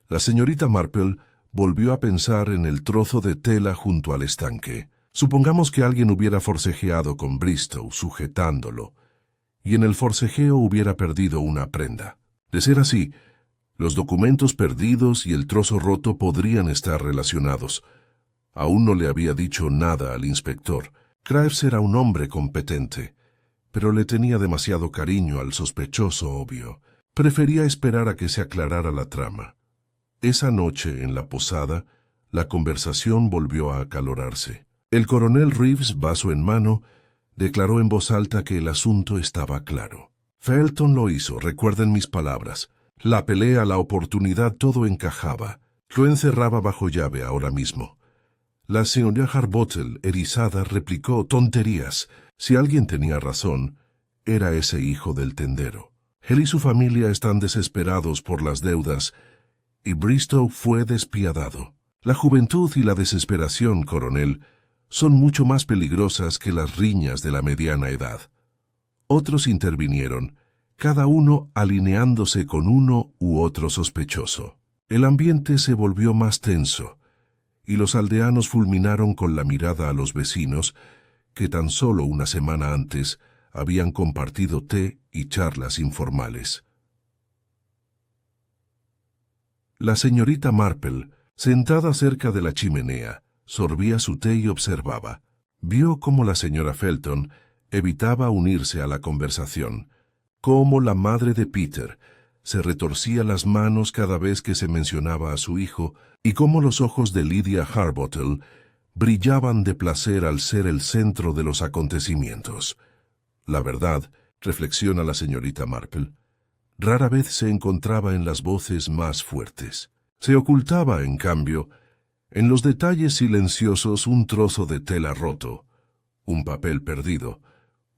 La señorita Marple volvió a pensar en el trozo de tela junto al estanque. Supongamos que alguien hubiera forcejeado con Bristow, sujetándolo, y en el forcejeo hubiera perdido una prenda. De ser así, los documentos perdidos y el trozo roto podrían estar relacionados. Aún no le había dicho nada al inspector. Graves era un hombre competente, pero le tenía demasiado cariño al sospechoso obvio. Prefería esperar a que se aclarara la trama. Esa noche, en la posada, la conversación volvió a acalorarse. El coronel Reeves, vaso en mano, declaró en voz alta que el asunto estaba claro. «Felton lo hizo, recuerden mis palabras. La pelea, la oportunidad, todo encajaba. Lo encerraba bajo llave ahora mismo». La señora Harbottle, erizada, replicó: «Tonterías. Si alguien tenía razón, era ese hijo del tendero. Él y su familia están desesperados por las deudas, y Bristow fue despiadado. La juventud y la desesperación, coronel, son mucho más peligrosas que las riñas de la mediana edad». Otros intervinieron, cada uno alineándose con uno u otro sospechoso. El ambiente se volvió más tenso, y los aldeanos fulminaron con la mirada a los vecinos que tan solo una semana antes habían compartido té y charlas informales. La señorita Marple, sentada cerca de la chimenea, sorbía su té y observaba. Vio cómo la señora Felton evitaba unirse a la conversación, cómo la madre de Peter se retorcía las manos cada vez que se mencionaba a su hijo, y cómo los ojos de Lydia Harbottle brillaban de placer al ser el centro de los acontecimientos. La verdad, reflexiona la señorita Marple, rara vez se encontraba en las voces más fuertes. Se ocultaba, en cambio, en los detalles silenciosos un trozo de tela roto, un papel perdido,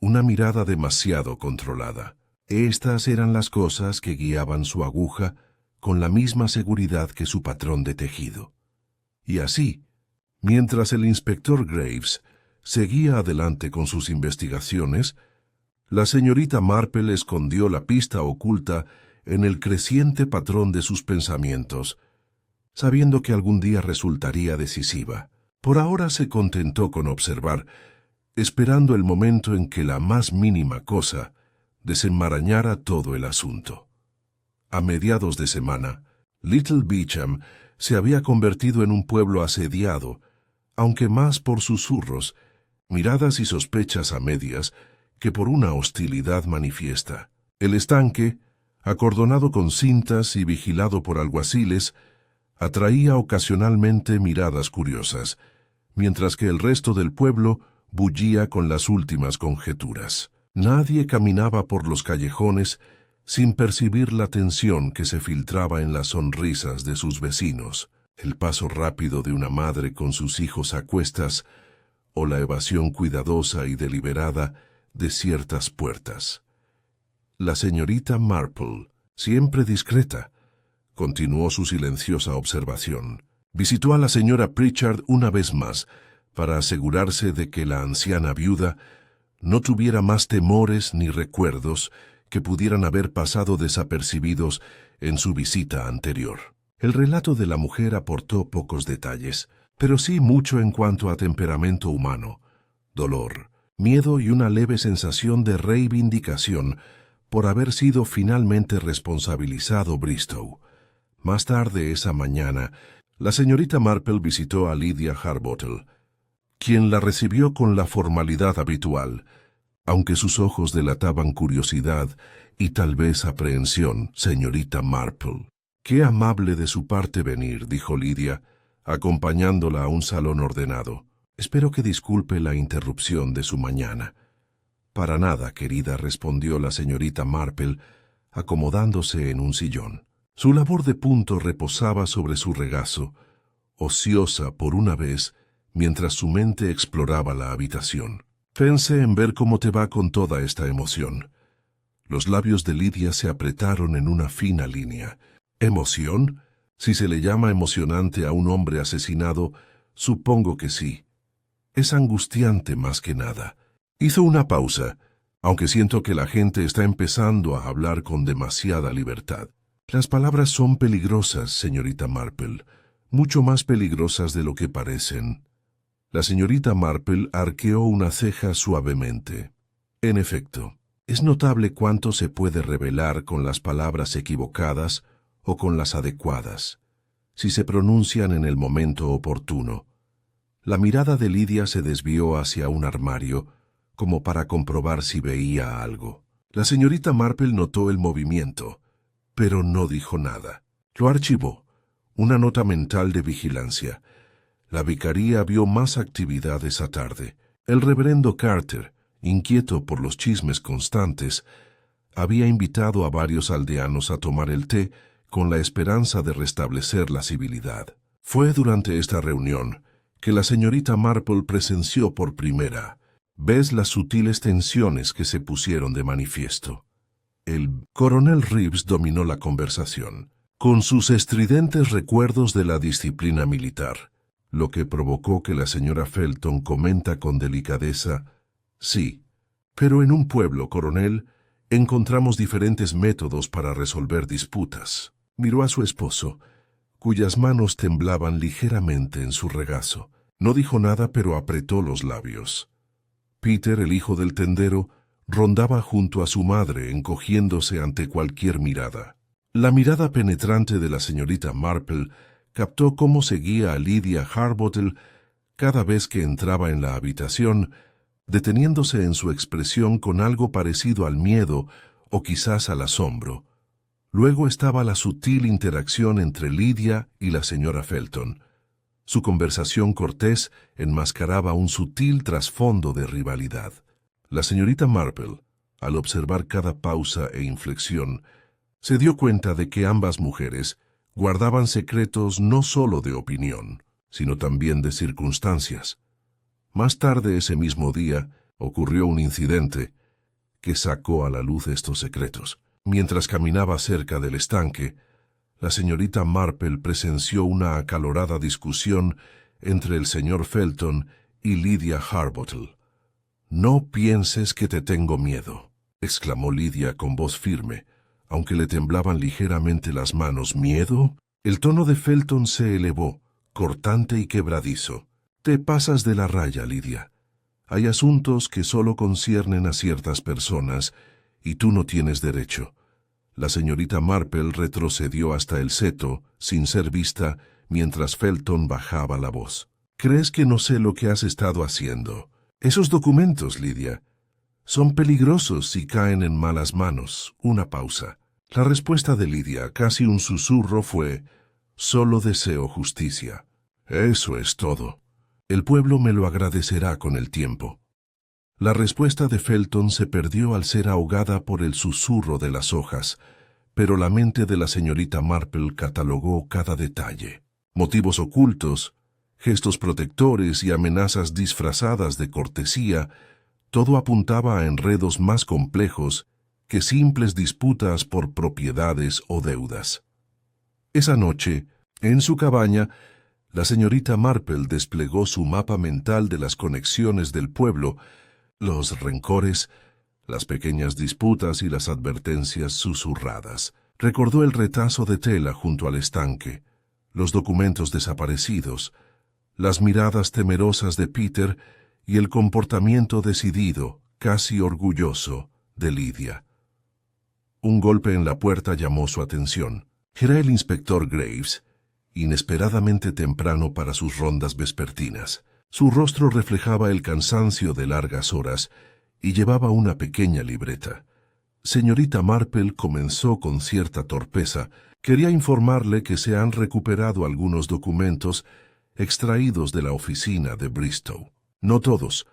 una mirada demasiado controlada. Estas eran las cosas que guiaban su aguja con la misma seguridad que su patrón de tejido. Y así, mientras el inspector Graves seguía adelante con sus investigaciones, la señorita Marple escondió la pista oculta en el creciente patrón de sus pensamientos, sabiendo que algún día resultaría decisiva. Por ahora se contentó con observar, esperando el momento en que la más mínima cosa desenmarañara todo el asunto. A mediados de semana, Little Beecham se había convertido en un pueblo asediado, aunque más por susurros, miradas y sospechas a medias que por una hostilidad manifiesta. El estanque, acordonado con cintas y vigilado por alguaciles, atraía ocasionalmente miradas curiosas, mientras que el resto del pueblo bullía con las últimas conjeturas. Nadie caminaba por los callejones sin percibir la tensión que se filtraba en las sonrisas de sus vecinos, el paso rápido de una madre con sus hijos a cuestas o la evasión cuidadosa y deliberada de ciertas puertas. La señorita Marple, siempre discreta, continuó su silenciosa observación. Visitó a la señora Pritchard una vez más para asegurarse de que la anciana viuda no tuviera más temores ni recuerdos que pudieran haber pasado desapercibidos en su visita anterior. El relato de la mujer aportó pocos detalles, pero sí mucho en cuanto a temperamento humano, dolor, miedo y una leve sensación de reivindicación por haber sido finalmente responsabilizado Bristow. Más tarde esa mañana, la señorita Marple visitó a Lydia Harbottle, quien la recibió con la formalidad habitual, aunque sus ojos delataban curiosidad y tal vez aprehensión. Señorita Marple, qué amable de su parte venir, dijo Lydia, acompañándola a un salón ordenado. Espero que disculpe la interrupción de su mañana. Para nada, querida, respondió la señorita Marple, acomodándose en un sillón. Su labor de punto reposaba sobre su regazo, ociosa por una vez, mientras su mente exploraba la habitación. Pensé en ver cómo te va con toda esta emoción. Los labios de Lydia se apretaron en una fina línea. ¿Emoción? Si se le llama emocionante a un hombre asesinado, supongo que sí. Es angustiante más que nada. Hizo una pausa, aunque siento que la gente está empezando a hablar con demasiada libertad. Las palabras son peligrosas, señorita Marple, mucho más peligrosas de lo que parecen. La señorita Marple arqueó una ceja suavemente. En efecto, es notable cuánto se puede revelar con las palabras equivocadas o con las adecuadas, si se pronuncian en el momento oportuno. La mirada de Lydia se desvió hacia un armario, como para comprobar si veía algo. La señorita Marple notó el movimiento, pero no dijo nada. Lo archivó, una nota mental de vigilancia. La vicaría vio más actividad esa tarde. El reverendo Carter, inquieto por los chismes constantes, había invitado a varios aldeanos a tomar el té con la esperanza de restablecer la civilidad. Fue durante esta reunión que la señorita Marple presenció por primera vez las sutiles tensiones que se pusieron de manifiesto. El coronel Reeves dominó la conversación, con sus estridentes recuerdos de la disciplina militar, lo que provocó que la señora Felton comenta con delicadeza: «Sí, pero en un pueblo, coronel, encontramos diferentes métodos para resolver disputas». Miró a su esposo, cuyas manos temblaban ligeramente en su regazo. No dijo nada, pero apretó los labios. Peter, el hijo del tendero, rondaba junto a su madre, encogiéndose ante cualquier mirada. La mirada penetrante de la señorita Marple captó cómo seguía a Lydia Harbottle cada vez que entraba en la habitación, deteniéndose en su expresión con algo parecido al miedo o quizás al asombro. Luego estaba la sutil interacción entre Lydia y la señora Felton. Su conversación cortés enmascaraba un sutil trasfondo de rivalidad. La señorita Marple, al observar cada pausa e inflexión, se dio cuenta de que ambas mujeres guardaban secretos no solo de opinión, sino también de circunstancias. Más tarde ese mismo día ocurrió un incidente que sacó a la luz estos secretos. Mientras caminaba cerca del estanque, la señorita Marple presenció una acalorada discusión entre el señor Felton y Lydia Harbottle. «No pienses que te tengo miedo», exclamó Lydia con voz firme, aunque le temblaban ligeramente las manos. «¿Miedo?». El tono de Felton se elevó, cortante y quebradizo. «Te pasas de la raya, Lydia. Hay asuntos que solo conciernen a ciertas personas y tú no tienes derecho». La señorita Marple retrocedió hasta el seto, sin ser vista, mientras Felton bajaba la voz. «¿Crees que no sé lo que has estado haciendo? Esos documentos, Lydia, son peligrosos si caen en malas manos». Una pausa. La respuesta de Lydia, casi un susurro, fue: «Solo deseo justicia». «Eso es todo. El pueblo me lo agradecerá con el tiempo». La respuesta de Felton se perdió al ser ahogada por el susurro de las hojas, pero la mente de la señorita Marple catalogó cada detalle. Motivos ocultos, gestos protectores y amenazas disfrazadas de cortesía, todo apuntaba a enredos más complejos que simples disputas por propiedades o deudas. Esa noche, en su cabaña, la señorita Marple desplegó su mapa mental de las conexiones del pueblo, los rencores, las pequeñas disputas y las advertencias susurradas. Recordó el retazo de tela junto al estanque, los documentos desaparecidos, las miradas temerosas de Peter y el comportamiento decidido, casi orgulloso, de Lydia. Un golpe en la puerta llamó su atención. Era el inspector Graves, inesperadamente temprano para sus rondas vespertinas. Su rostro reflejaba el cansancio de largas horas y llevaba una pequeña libreta. Señorita Marple comenzó con cierta torpeza. Quería informarle que se han recuperado algunos documentos extraídos de la oficina de Bristow. No todos,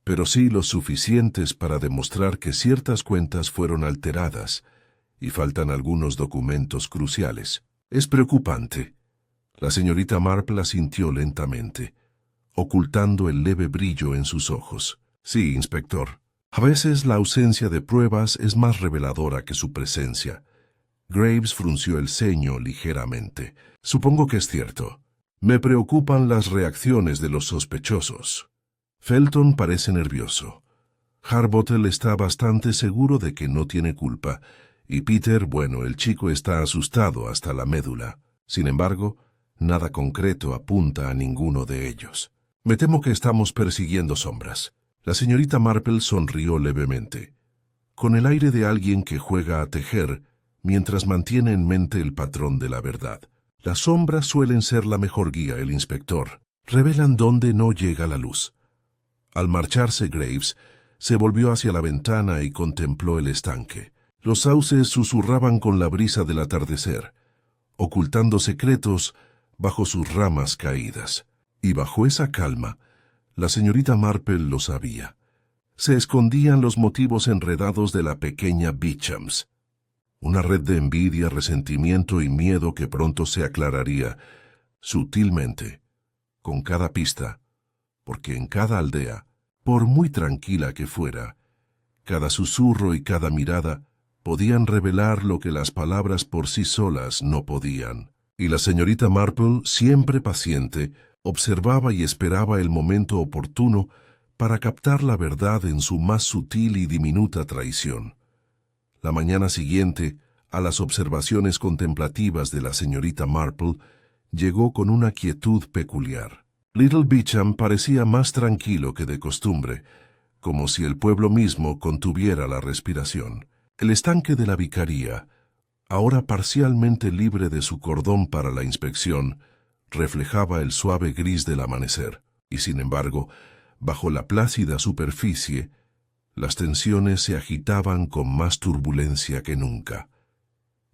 pero sí los suficientes para demostrar que ciertas cuentas fueron alteradas y faltan algunos documentos cruciales. «Es preocupante». La señorita Marple asintió lentamente, ocultando el leve brillo en sus ojos. «Sí, inspector. A veces la ausencia de pruebas es más reveladora que su presencia». Graves frunció el ceño ligeramente. «Supongo que es cierto. Me preocupan las reacciones de los sospechosos». Felton parece nervioso. Harbottle está bastante seguro de que no tiene culpa, y Peter, bueno, el chico está asustado hasta la médula. Sin embargo, nada concreto apunta a ninguno de ellos. «Me temo que estamos persiguiendo sombras». La señorita Marple sonrió levemente, con el aire de alguien que juega a tejer mientras mantiene en mente el patrón de la verdad. «Las sombras suelen ser la mejor guía, el inspector. Revelan dónde no llega la luz». Al marcharse Graves, se volvió hacia la ventana y contempló el estanque. Los sauces susurraban con la brisa del atardecer, ocultando secretos bajo sus ramas caídas. Y bajo esa calma, la señorita Marple lo sabía. Se escondían los motivos enredados de la pequeña Beechams. Una red de envidia, resentimiento y miedo que pronto se aclararía, sutilmente, con cada pista, porque en cada aldea, por muy tranquila que fuera, cada susurro y cada mirada podían revelar lo que las palabras por sí solas no podían. Y la señorita Marple, siempre paciente, observaba y esperaba el momento oportuno para captar la verdad en su más sutil y diminuta traición. La mañana siguiente, a las observaciones contemplativas de la señorita Marple, llegó con una quietud peculiar. Little Beecham parecía más tranquilo que de costumbre, como si el pueblo mismo contuviera la respiración. El estanque de la vicaría, ahora parcialmente libre de su cordón para la inspección, reflejaba el suave gris del amanecer, y sin embargo, bajo la plácida superficie, las tensiones se agitaban con más turbulencia que nunca.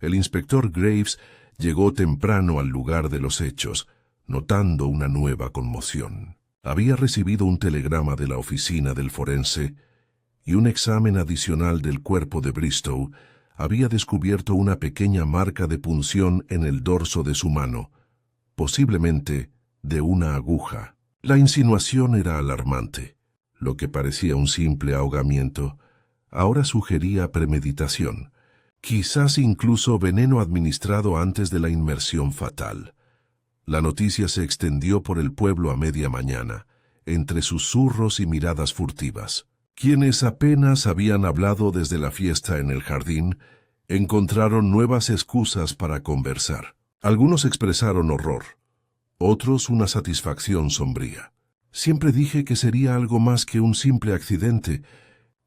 El inspector Graves llegó temprano al lugar de los hechos, notando una nueva conmoción. Había recibido un telegrama de la oficina del forense y un examen adicional del cuerpo de Bristow había descubierto una pequeña marca de punción en el dorso de su mano, posiblemente de una aguja. La insinuación era alarmante. Lo que parecía un simple ahogamiento ahora sugería premeditación, quizás incluso veneno administrado antes de la inmersión fatal. La noticia se extendió por el pueblo a media mañana, entre susurros y miradas furtivas. Quienes apenas habían hablado desde la fiesta en el jardín, encontraron nuevas excusas para conversar. Algunos expresaron horror, otros una satisfacción sombría. Siempre dije que sería algo más que un simple accidente,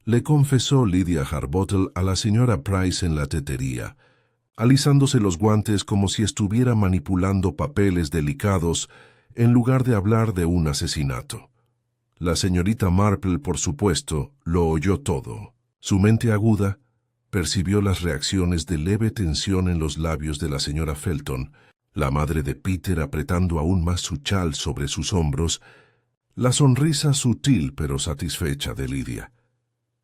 le confesó Lydia Harbottle a la señora Price en la tetería, alisándose los guantes como si estuviera manipulando papeles delicados en lugar de hablar de un asesinato. La señorita Marple, por supuesto, lo oyó todo. Su mente aguda percibió las reacciones de leve tensión en los labios de la señora Felton, la madre de Peter apretando aún más su chal sobre sus hombros, la sonrisa sutil pero satisfecha de Lydia.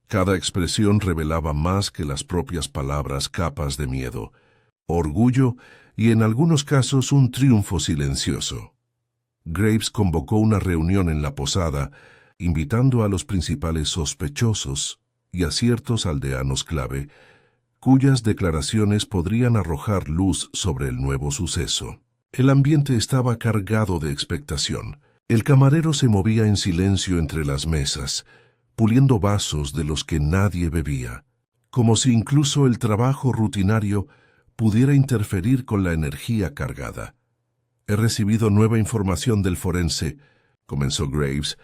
Cada expresión revelaba más que las propias palabras capas de miedo, orgullo y en algunos casos un triunfo silencioso. Graves convocó una reunión en la posada, invitando a los principales sospechosos y a ciertos aldeanos clave, cuyas declaraciones podrían arrojar luz sobre el nuevo suceso. El ambiente estaba cargado de expectación. El camarero se movía en silencio entre las mesas, puliendo vasos de los que nadie bebía, como si incluso el trabajo rutinario pudiera interferir con la energía cargada. «He recibido nueva información del forense», comenzó Graves,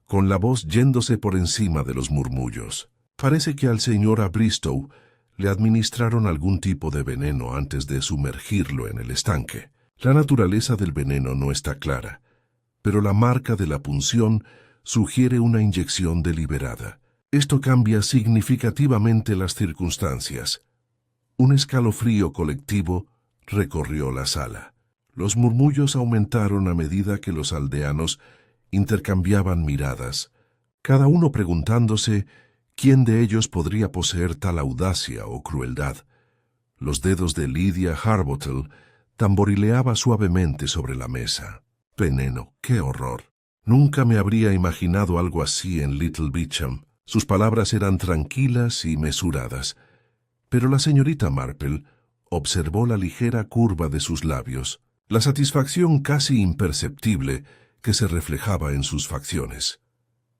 con la voz yéndose por encima de los murmullos. «Parece que al señor Bristow le administraron algún tipo de veneno antes de sumergirlo en el estanque. La naturaleza del veneno no está clara, pero la marca de la punción sugiere una inyección deliberada. Esto cambia significativamente las circunstancias». Un escalofrío colectivo recorrió la sala. Los murmullos aumentaron a medida que los aldeanos intercambiaban miradas, cada uno preguntándose quién de ellos podría poseer tal audacia o crueldad. Los dedos de Lydia Harbottle tamborileaba suavemente sobre la mesa. «Veneno, qué horror. Nunca me habría imaginado algo así en Little Beecham». Sus palabras eran tranquilas y mesuradas, pero la señorita Marple observó la ligera curva de sus labios, la satisfacción casi imperceptible que se reflejaba en sus facciones.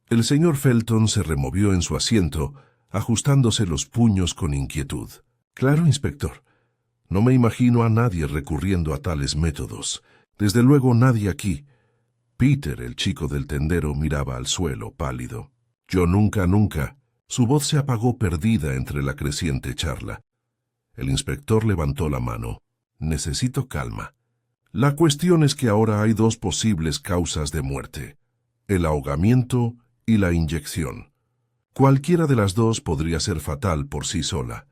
El señor Felton se removió en su asiento, ajustándose los puños con inquietud. «Claro, inspector. No me imagino a nadie recurriendo a tales métodos. Desde luego nadie aquí». Peter, el chico del tendero, miraba al suelo, pálido. «Yo nunca». Su voz se apagó perdida entre la creciente charla. El inspector levantó la mano. «Necesito calma. La cuestión es que ahora hay dos posibles causas de muerte: el ahogamiento y la inyección. Cualquiera de las dos podría ser fatal por sí sola,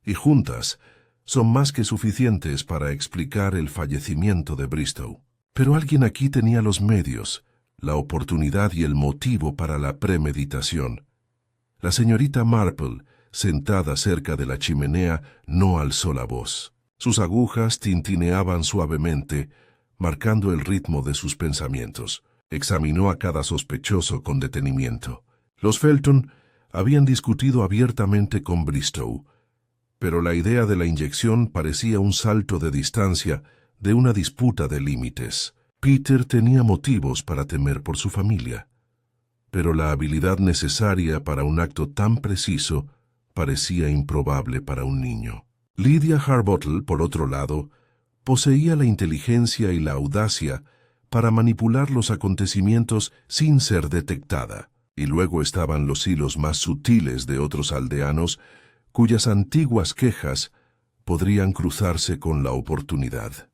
y juntas son más que suficientes para explicar el fallecimiento de Bristow. Pero alguien aquí tenía los medios, la oportunidad y el motivo para la premeditación». La señorita Marple, sentada cerca de la chimenea, no alzó la voz. Sus agujas tintineaban suavemente, marcando el ritmo de sus pensamientos. Examinó a cada sospechoso con detenimiento. Los Felton habían discutido abiertamente con Bristow, pero la idea de la inyección parecía un salto de distancia de una disputa de límites. Peter tenía motivos para temer por su familia, pero la habilidad necesaria para un acto tan preciso parecía improbable para un niño. Lydia Harbottle, por otro lado, poseía la inteligencia y la audacia para manipular los acontecimientos sin ser detectada, y luego estaban los hilos más sutiles de otros aldeanos cuyas antiguas quejas podrían cruzarse con la oportunidad.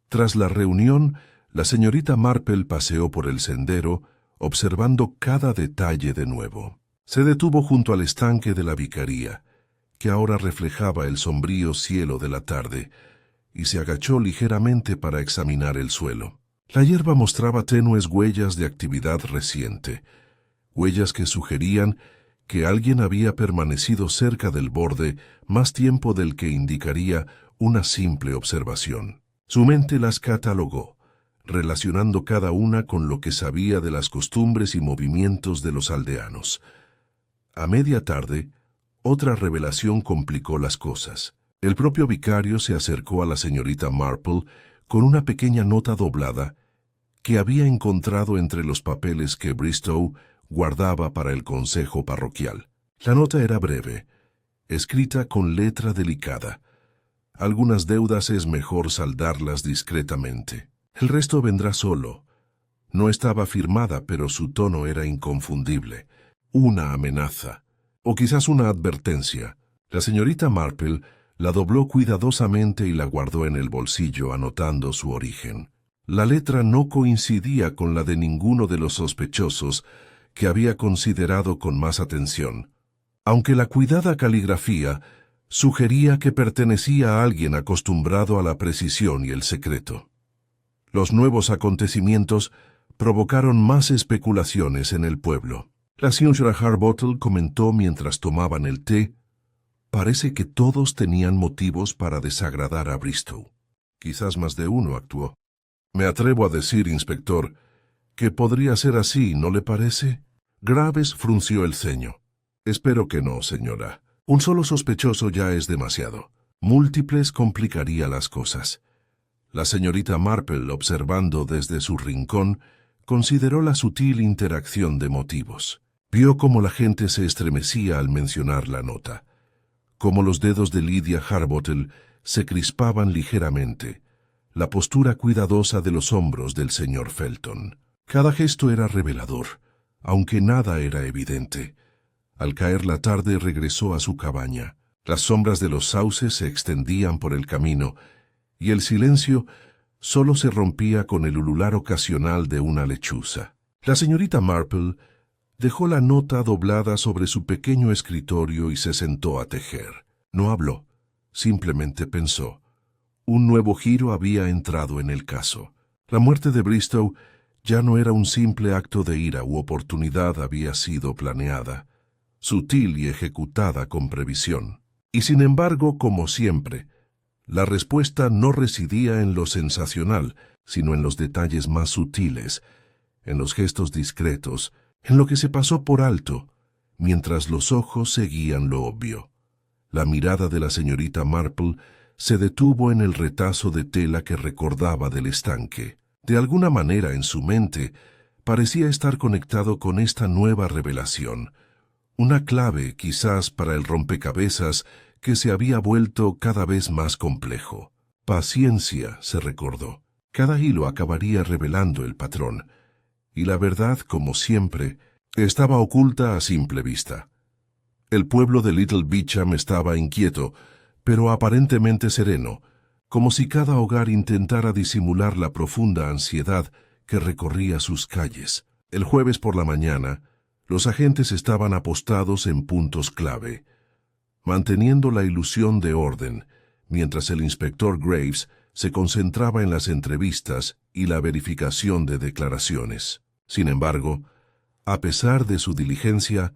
Tras la reunión, la señorita Marple paseó por el sendero, observando cada detalle de nuevo. Se detuvo junto al estanque de la vicaría, que ahora reflejaba el sombrío cielo de la tarde, y se agachó ligeramente para examinar el suelo. La hierba mostraba tenues huellas de actividad reciente, huellas que sugerían que alguien había permanecido cerca del borde más tiempo del que indicaría una simple observación. Su mente las catalogó, relacionando cada una con lo que sabía de las costumbres y movimientos de los aldeanos. A media tarde, otra revelación complicó las cosas. El propio vicario se acercó a la señorita Marple con una pequeña nota doblada que había encontrado entre los papeles que Bristow guardaba para el consejo parroquial. La nota era breve, escrita con letra delicada. Algunas deudas es mejor saldarlas discretamente. El resto vendrá solo. No estaba firmada, pero su tono era inconfundible. Una amenaza, o quizás una advertencia. La señorita Marple la dobló cuidadosamente y la guardó en el bolsillo, anotando su origen. La letra no coincidía con la de ninguno de los sospechosos que había considerado con más atención, aunque la cuidada caligrafía sugería que pertenecía a alguien acostumbrado a la precisión y el secreto. Los nuevos acontecimientos provocaron más especulaciones en el pueblo. La señora Harbottle comentó mientras tomaban el té: «Parece que todos tenían motivos para desagradar a Bristow. Quizás más de uno actuó. Me atrevo a decir, inspector, que podría ser así, ¿no le parece?» Graves frunció el ceño. «Espero que no, señora. Un solo sospechoso ya es demasiado. Múltiples complicaría las cosas». La señorita Marple, observando desde su rincón, consideró la sutil interacción de motivos. Vio cómo la gente se estremecía al mencionar la nota, cómo los dedos de Lydia Harbottle se crispaban ligeramente, la postura cuidadosa de los hombros del señor Felton. Cada gesto era revelador, aunque nada era evidente. Al caer la tarde regresó a su cabaña. Las sombras de los sauces se extendían por el camino, y el silencio solo se rompía con el ulular ocasional de una lechuza. La señorita Marple dejó la nota doblada sobre su pequeño escritorio y se sentó a tejer. No habló, simplemente pensó. Un nuevo giro había entrado en el caso. La muerte de Bristow ya no era un simple acto de ira u oportunidad, había sido planeada, sutil y ejecutada con previsión. Y sin embargo, como siempre, la respuesta no residía en lo sensacional, sino en los detalles más sutiles, en los gestos discretos, en lo que se pasó por alto, mientras los ojos seguían lo obvio. La mirada de la señorita Marple se detuvo en el retazo de tela que recordaba del estanque. De alguna manera en su mente parecía estar conectado con esta nueva revelación, una clave quizás para el rompecabezas que se había vuelto cada vez más complejo. Paciencia, se recordó. Cada hilo acabaría revelando el patrón, y la verdad, como siempre, estaba oculta a simple vista. El pueblo de Little Beecham estaba inquieto, pero aparentemente sereno, como si cada hogar intentara disimular la profunda ansiedad que recorría sus calles. El jueves por la mañana, los agentes estaban apostados en puntos clave, manteniendo la ilusión de orden, mientras el inspector Graves se concentraba en las entrevistas y la verificación de declaraciones. Sin embargo, a pesar de su diligencia,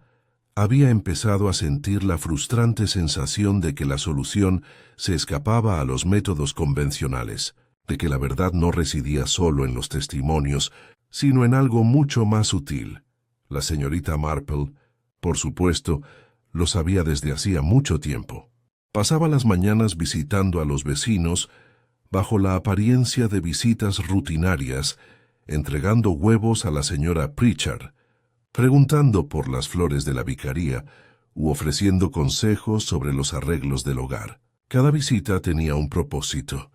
había empezado a sentir la frustrante sensación de que la solución se escapaba a los métodos convencionales, de que la verdad no residía solo en los testimonios, sino en algo mucho más sutil. La señorita Marple, por supuesto, lo sabía desde hacía mucho tiempo. Pasaba las mañanas visitando a los vecinos bajo la apariencia de visitas rutinarias, entregando huevos a la señora Pritchard, preguntando por las flores de la vicaría u ofreciendo consejos sobre los arreglos del hogar. Cada visita tenía un propósito,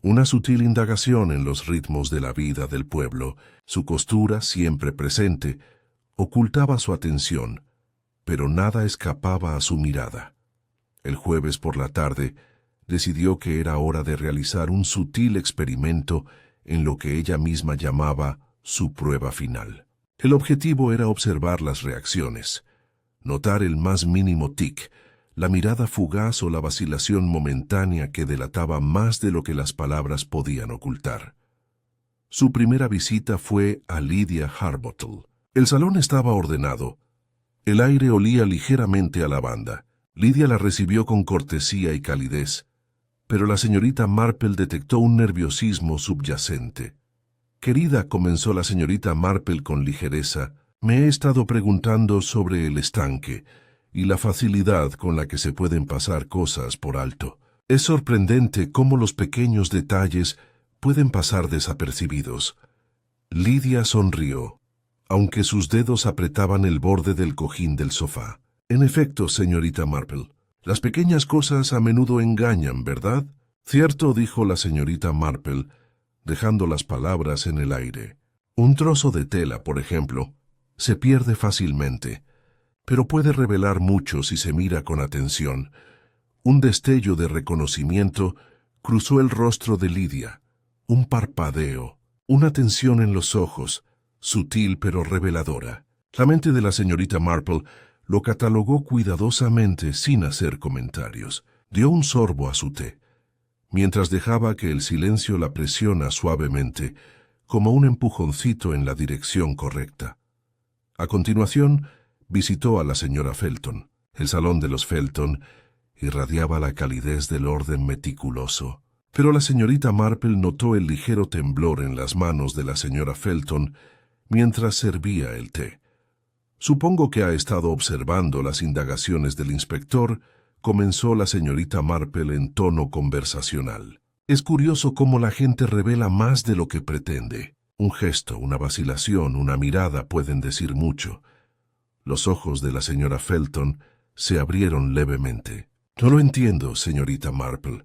una sutil indagación en los ritmos de la vida del pueblo. Su costura, siempre presente, ocultaba su atención, pero nada escapaba a su mirada. El jueves por la tarde, decidió que era hora de realizar un sutil experimento en lo que ella misma llamaba su prueba final. El objetivo era observar las reacciones, notar el más mínimo tic, la mirada fugaz o la vacilación momentánea que delataba más de lo que las palabras podían ocultar. Su primera visita fue a Lydia Harbottle. El salón estaba ordenado. El aire olía ligeramente a lavanda. Lydia la recibió con cortesía y calidez, pero la señorita Marple detectó un nerviosismo subyacente. «Querida», comenzó la señorita Marple con ligereza, «me he estado preguntando sobre el estanque y la facilidad con la que se pueden pasar cosas por alto. Es sorprendente cómo los pequeños detalles pueden pasar desapercibidos». Lydia sonrió, aunque sus dedos apretaban el borde del cojín del sofá. «En efecto, señorita Marple, las pequeñas cosas a menudo engañan, ¿verdad?» «Cierto», dijo la señorita Marple, dejando las palabras en el aire. «Un trozo de tela, por ejemplo, se pierde fácilmente, pero puede revelar mucho si se mira con atención». Un destello de reconocimiento cruzó el rostro de Lydia, un parpadeo, una tensión en los ojos, sutil pero reveladora. La mente de la señorita Marple lo catalogó cuidadosamente sin hacer comentarios. Dio un sorbo a su té, mientras dejaba que el silencio la presiona suavemente, como un empujoncito en la dirección correcta. A continuación, visitó a la señora Felton. El salón de los Felton irradiaba la calidez del orden meticuloso, pero la señorita Marple notó el ligero temblor en las manos de la señora Felton mientras servía el té. «Supongo que ha estado observando las indagaciones del inspector», comenzó la señorita Marple en tono conversacional. «Es curioso cómo la gente revela más de lo que pretende. Un gesto, una vacilación, una mirada pueden decir mucho». Los ojos de la señora Felton se abrieron levemente. «No lo entiendo, señorita Marple.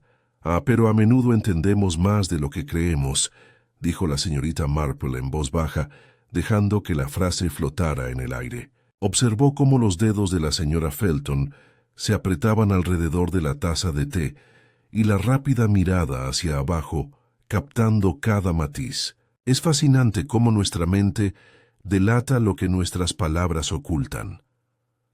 Pero a menudo entendemos más de lo que creemos», dijo la señorita Marple en voz baja, dejando que la frase flotara en el aire. Observó cómo los dedos de la señora Felton se apretaban alrededor de la taza de té y la rápida mirada hacia abajo, captando cada matiz. «Es fascinante cómo nuestra mente delata lo que nuestras palabras ocultan».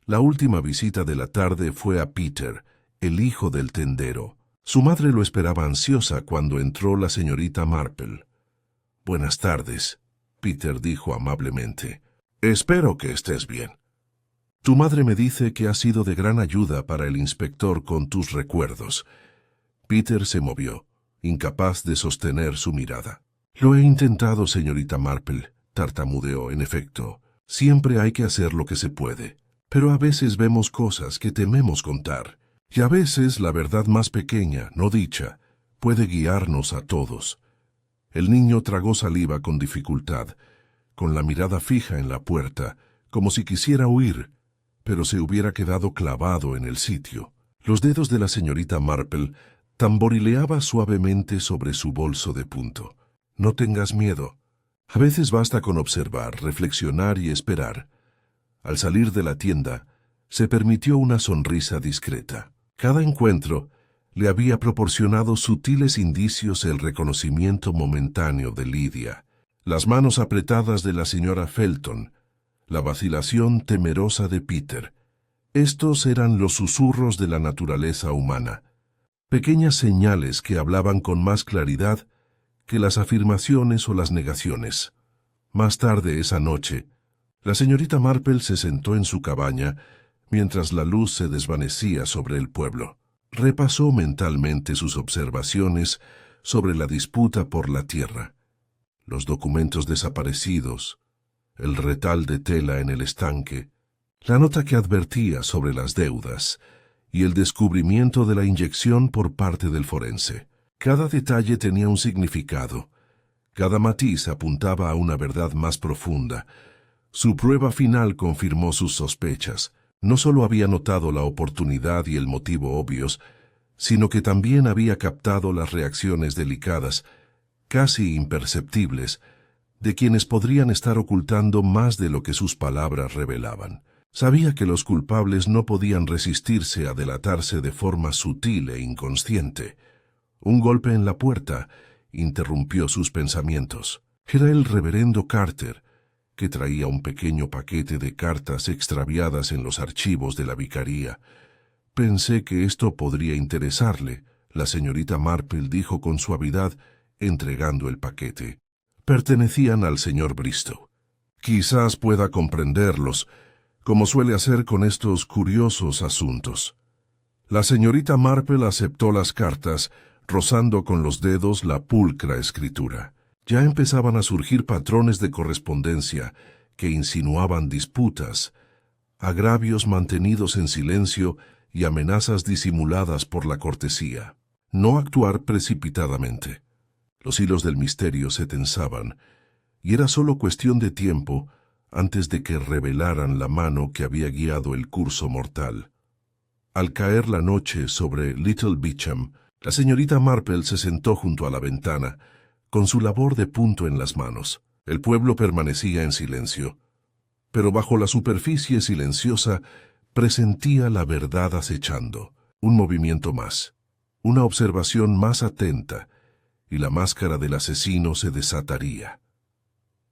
La última visita de la tarde fue a Peter, el hijo del tendero. Su madre lo esperaba ansiosa cuando entró la señorita Marple. «Buenas tardes», Peter dijo amablemente. «Espero que estés bien. Tu madre me dice que has sido de gran ayuda para el inspector con tus recuerdos». Peter se movió, incapaz de sostener su mirada. «Lo he intentado, señorita Marple», tartamudeó. «En efecto, siempre hay que hacer lo que se puede. Pero a veces vemos cosas que tememos contar. Y a veces la verdad más pequeña, no dicha, puede guiarnos a todos». El niño tragó saliva con dificultad, con la mirada fija en la puerta, como si quisiera huir, pero se hubiera quedado clavado en el sitio. Los dedos de la señorita Marple tamborileaba suavemente sobre su bolso de punto. «No tengas miedo. A veces basta con observar, reflexionar y esperar». Al salir de la tienda, se permitió una sonrisa discreta. Cada encuentro le había proporcionado sutiles indicios el reconocimiento momentáneo de Lydia, las manos apretadas de la señora Felton, la vacilación temerosa de Peter. Estos eran los susurros de la naturaleza humana, pequeñas señales que hablaban con más claridad que las afirmaciones o las negaciones. Más tarde esa noche, la señorita Marple se sentó en su cabaña mientras la luz se desvanecía sobre el pueblo. Repasó mentalmente sus observaciones sobre la disputa por la tierra, los documentos desaparecidos, el retal de tela en el estanque, la nota que advertía sobre las deudas y el descubrimiento de la inyección por parte del forense. Cada detalle tenía un significado, cada matiz apuntaba a una verdad más profunda. Su prueba final confirmó sus sospechas. No solo había notado la oportunidad y el motivo obvios, sino que también había captado las reacciones delicadas, casi imperceptibles, de quienes podrían estar ocultando más de lo que sus palabras revelaban. Sabía que los culpables no podían resistirse a delatarse de forma sutil e inconsciente. Un golpe en la puerta interrumpió sus pensamientos. Era el reverendo Carter, que traía un pequeño paquete de cartas extraviadas en los archivos de la vicaría. Pensé que esto podría interesarle, la señorita Marple dijo con suavidad, entregando el paquete. Pertenecían al señor Bristow. Quizás pueda comprenderlos, como suele hacer con estos curiosos asuntos. La señorita Marple aceptó las cartas, rozando con los dedos la pulcra escritura. Ya empezaban a surgir patrones de correspondencia que insinuaban disputas, agravios mantenidos en silencio y amenazas disimuladas por la cortesía. No actuar precipitadamente. Los hilos del misterio se tensaban, y era solo cuestión de tiempo antes de que revelaran la mano que había guiado el curso mortal. Al caer la noche sobre Little Beecham, la señorita Marple se sentó junto a la ventana, con su labor de punto en las manos. El pueblo permanecía en silencio, pero bajo la superficie silenciosa presentía la verdad acechando. Un movimiento más, una observación más atenta, y la máscara del asesino se desataría.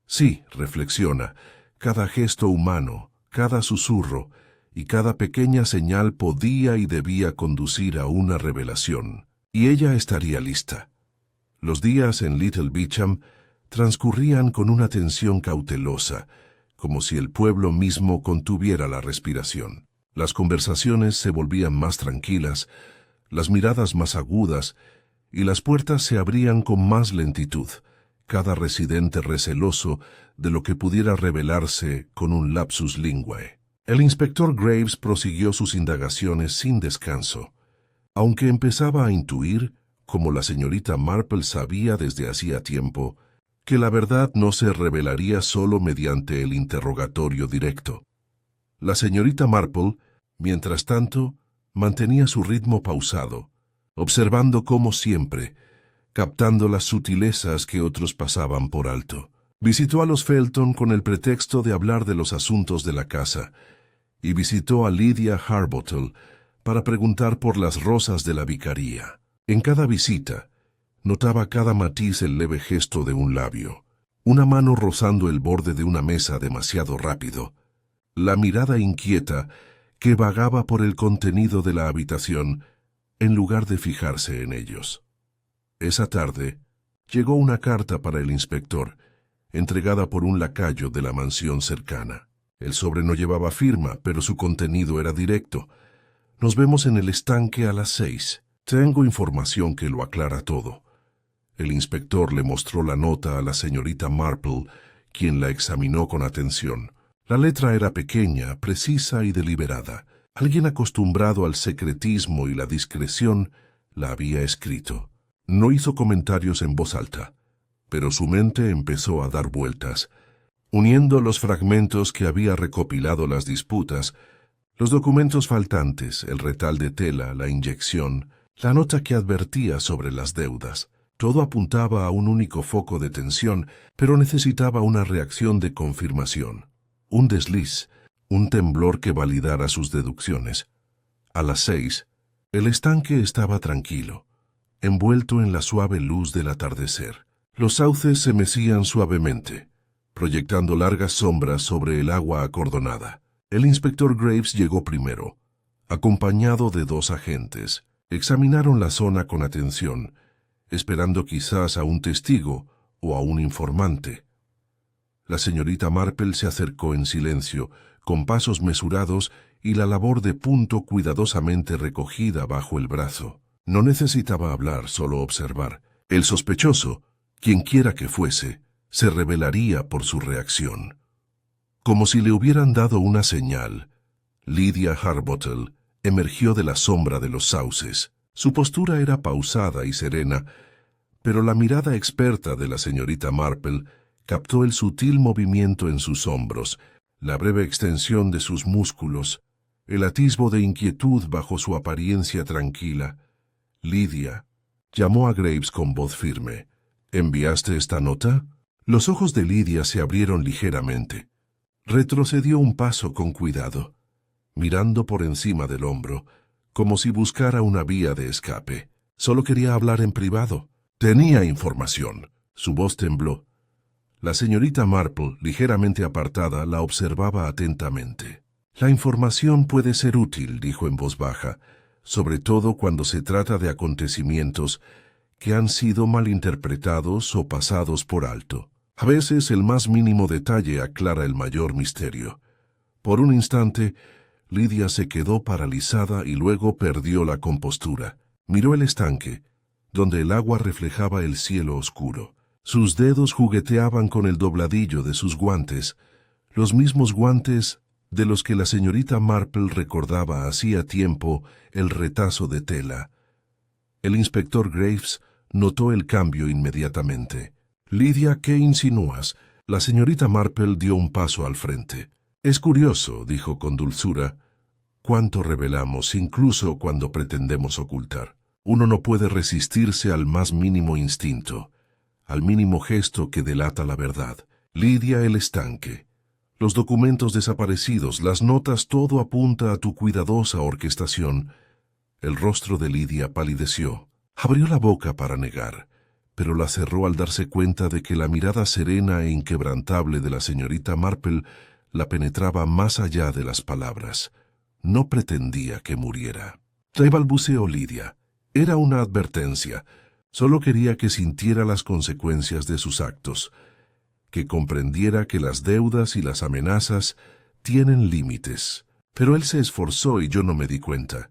Sí, reflexiona, cada gesto humano, cada susurro y cada pequeña señal podía y debía conducir a una revelación, y ella estaría lista. Los días en Little Beecham transcurrían con una tensión cautelosa, como si el pueblo mismo contuviera la respiración. Las conversaciones se volvían más tranquilas, las miradas más agudas, y las puertas se abrían con más lentitud, cada residente receloso de lo que pudiera revelarse con un lapsus linguae. El inspector Graves prosiguió sus indagaciones sin descanso, aunque empezaba a intuir, como la señorita Marple sabía desde hacía tiempo, que la verdad no se revelaría solo mediante el interrogatorio directo. La señorita Marple, mientras tanto, mantenía su ritmo pausado, observando como siempre, captando las sutilezas que otros pasaban por alto. Visitó a los Felton con el pretexto de hablar de los asuntos de la casa, y visitó a Lydia Harbottle para preguntar por las rosas de la vicaría. En cada visita, notaba cada matiz el leve gesto de un labio, una mano rozando el borde de una mesa demasiado rápido, la mirada inquieta que vagaba por el contenido de la habitación en lugar de fijarse en ellos. Esa tarde, llegó una carta para el inspector, entregada por un lacayo de la mansión cercana. El sobre no llevaba firma, pero su contenido era directo. Nos vemos en el estanque a las 6. Tengo información que lo aclara todo. El inspector le mostró la nota a la señorita Marple, quien la examinó con atención. La letra era pequeña, precisa y deliberada. Alguien acostumbrado al secretismo y la discreción la había escrito. No hizo comentarios en voz alta, pero su mente empezó a dar vueltas, uniendo los fragmentos que había recopilado las disputas, los documentos faltantes, el retal de tela, la inyección, la nota que advertía sobre las deudas. Todo apuntaba a un único foco de tensión, pero necesitaba una reacción de confirmación, un desliz, un temblor que validara sus deducciones. A las 6, el estanque estaba tranquilo, envuelto en la suave luz del atardecer. Los sauces se mecían suavemente, proyectando largas sombras sobre el agua acordonada. El inspector Graves llegó primero, acompañado de 2 agentes. Examinaron la zona con atención, esperando quizás a un testigo o a un informante. La señorita Marple se acercó en silencio, con pasos mesurados y la labor de punto cuidadosamente recogida bajo el brazo. No necesitaba hablar, solo observar. El sospechoso, quienquiera que fuese, se revelaría por su reacción. Como si le hubieran dado una señal, Lydia Harbottle emergió de la sombra de los sauces. Su postura era pausada y serena, pero la mirada experta de la señorita Marple captó el sutil movimiento en sus hombros, la breve extensión de sus músculos, el atisbo de inquietud bajo su apariencia tranquila. Lydia, llamó a Graves con voz firme. ¿Enviaste esta nota? Los ojos de Lydia se abrieron ligeramente. Retrocedió un paso con cuidado, mirando por encima del hombro, como si buscara una vía de escape. Solo quería hablar en privado. Tenía información. Su voz tembló. La señorita Marple, ligeramente apartada, la observaba atentamente. La información puede ser útil, dijo en voz baja, sobre todo cuando se trata de acontecimientos que han sido malinterpretados o pasados por alto. A veces el más mínimo detalle aclara el mayor misterio. Por un instante, Lidia se quedó paralizada y luego perdió la compostura. Miró el estanque, donde el agua reflejaba el cielo oscuro. Sus dedos jugueteaban con el dobladillo de sus guantes, los mismos guantes de los que la señorita Marple recordaba hacía tiempo el retazo de tela. El inspector Graves notó el cambio inmediatamente. «Lidia, ¿qué insinúas?» La señorita Marple dio un paso al frente. «Es curioso», dijo con dulzura, «cuánto revelamos, incluso cuando pretendemos ocultar. Uno no puede resistirse al más mínimo instinto, al mínimo gesto que delata la verdad. Lidia, el estanque, los documentos desaparecidos, las notas, todo apunta a tu cuidadosa orquestación». El rostro de Lidia palideció. Abrió la boca para negar, pero la cerró al darse cuenta de que la mirada serena e inquebrantable de la señorita Marple la penetraba más allá de las palabras. No pretendía que muriera. Le balbuceó Lidia. Era una advertencia. Solo quería que sintiera las consecuencias de sus actos, que comprendiera que las deudas y las amenazas tienen límites. Pero él se esforzó y yo no me di cuenta.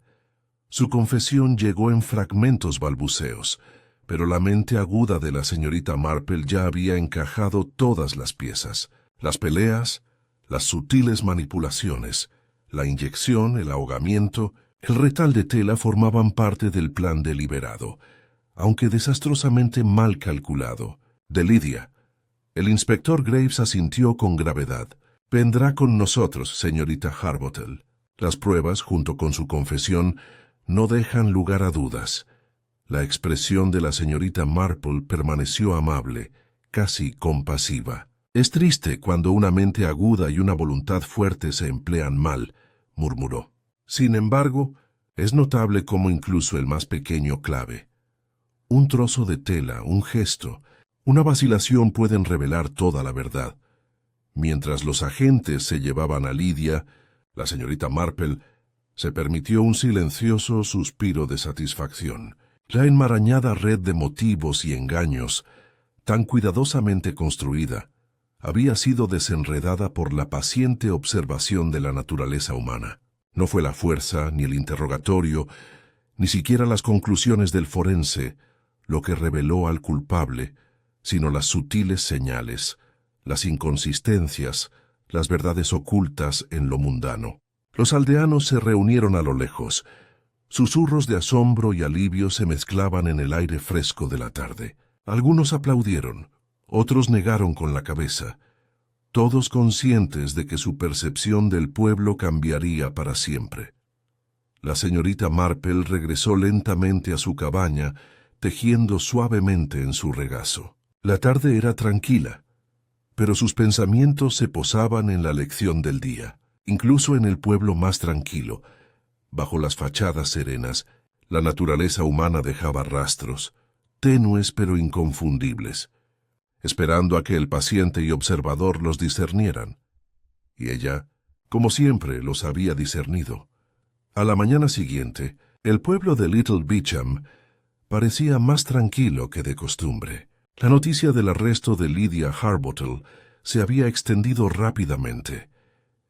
Su confesión llegó en fragmentos balbuceos, pero la mente aguda de la señorita Marple ya había encajado todas las piezas. Las peleas, las sutiles manipulaciones, la inyección, el ahogamiento, el retal de tela formaban parte del plan deliberado, aunque desastrosamente mal calculado, de Lidia. El inspector Graves asintió con gravedad. «Vendrá con nosotros, señorita Harbottle». Las pruebas, junto con su confesión, no dejan lugar a dudas. La expresión de la señorita Marple permaneció amable, casi compasiva. «Es triste cuando una mente aguda y una voluntad fuerte se emplean mal», murmuró. «Sin embargo, es notable cómo incluso el más pequeño clave, un trozo de tela, un gesto, una vacilación pueden revelar toda la verdad». Mientras los agentes se llevaban a Lidia, la señorita Marple se permitió un silencioso suspiro de satisfacción. La enmarañada red de motivos y engaños, tan cuidadosamente construida, había sido desenredada por la paciente observación de la naturaleza humana. No fue la fuerza, ni el interrogatorio, ni siquiera las conclusiones del forense lo que reveló al culpable, sino las sutiles señales, las inconsistencias, las verdades ocultas en lo mundano. Los aldeanos se reunieron a lo lejos. Susurros de asombro y alivio se mezclaban en el aire fresco de la tarde. Algunos aplaudieron, otros negaron con la cabeza, todos conscientes de que su percepción del pueblo cambiaría para siempre. La señorita Marple regresó lentamente a su cabaña, tejiendo suavemente en su regazo. La tarde era tranquila, pero sus pensamientos se posaban en la lección del día. Incluso en el pueblo más tranquilo, bajo las fachadas serenas, la naturaleza humana dejaba rastros, tenues pero inconfundibles, esperando a que el paciente y observador los discernieran. Y ella, como siempre, los había discernido. A la mañana siguiente, el pueblo de Little Beecham parecía más tranquilo que de costumbre. La noticia del arresto de Lidia Harbottle se había extendido rápidamente,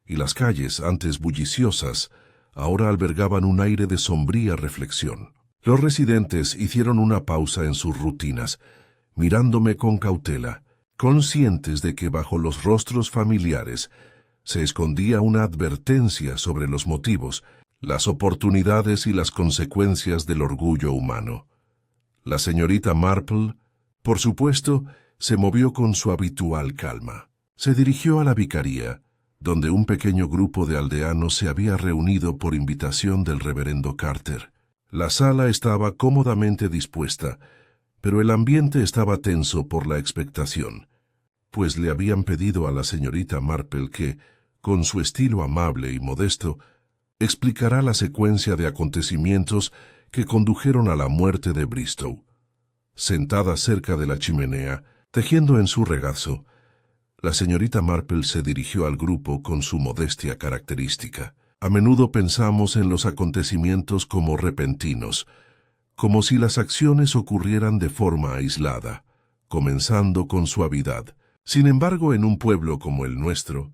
y las calles, antes bulliciosas, ahora albergaban un aire de sombría reflexión. Los residentes hicieron una pausa en sus rutinas, mirándome con cautela, conscientes de que bajo los rostros familiares se escondía una advertencia sobre los motivos, las oportunidades y las consecuencias del orgullo humano. La señorita Marple, por supuesto, se movió con su habitual calma. Se dirigió a la vicaría, donde un pequeño grupo de aldeanos se había reunido por invitación del reverendo Carter. La sala estaba cómodamente dispuesta, pero el ambiente estaba tenso por la expectación, pues le habían pedido a la señorita Marple que, con su estilo amable y modesto, explicará la secuencia de acontecimientos que condujeron a la muerte de Bristow. Sentada cerca de la chimenea, tejiendo en su regazo, La señorita Marple se dirigió al grupo con su modestia característica. A menudo pensamos en los acontecimientos como repentinos, como si las acciones ocurrieran de forma aislada, comenzando con suavidad. Sin embargo, en un pueblo como el nuestro,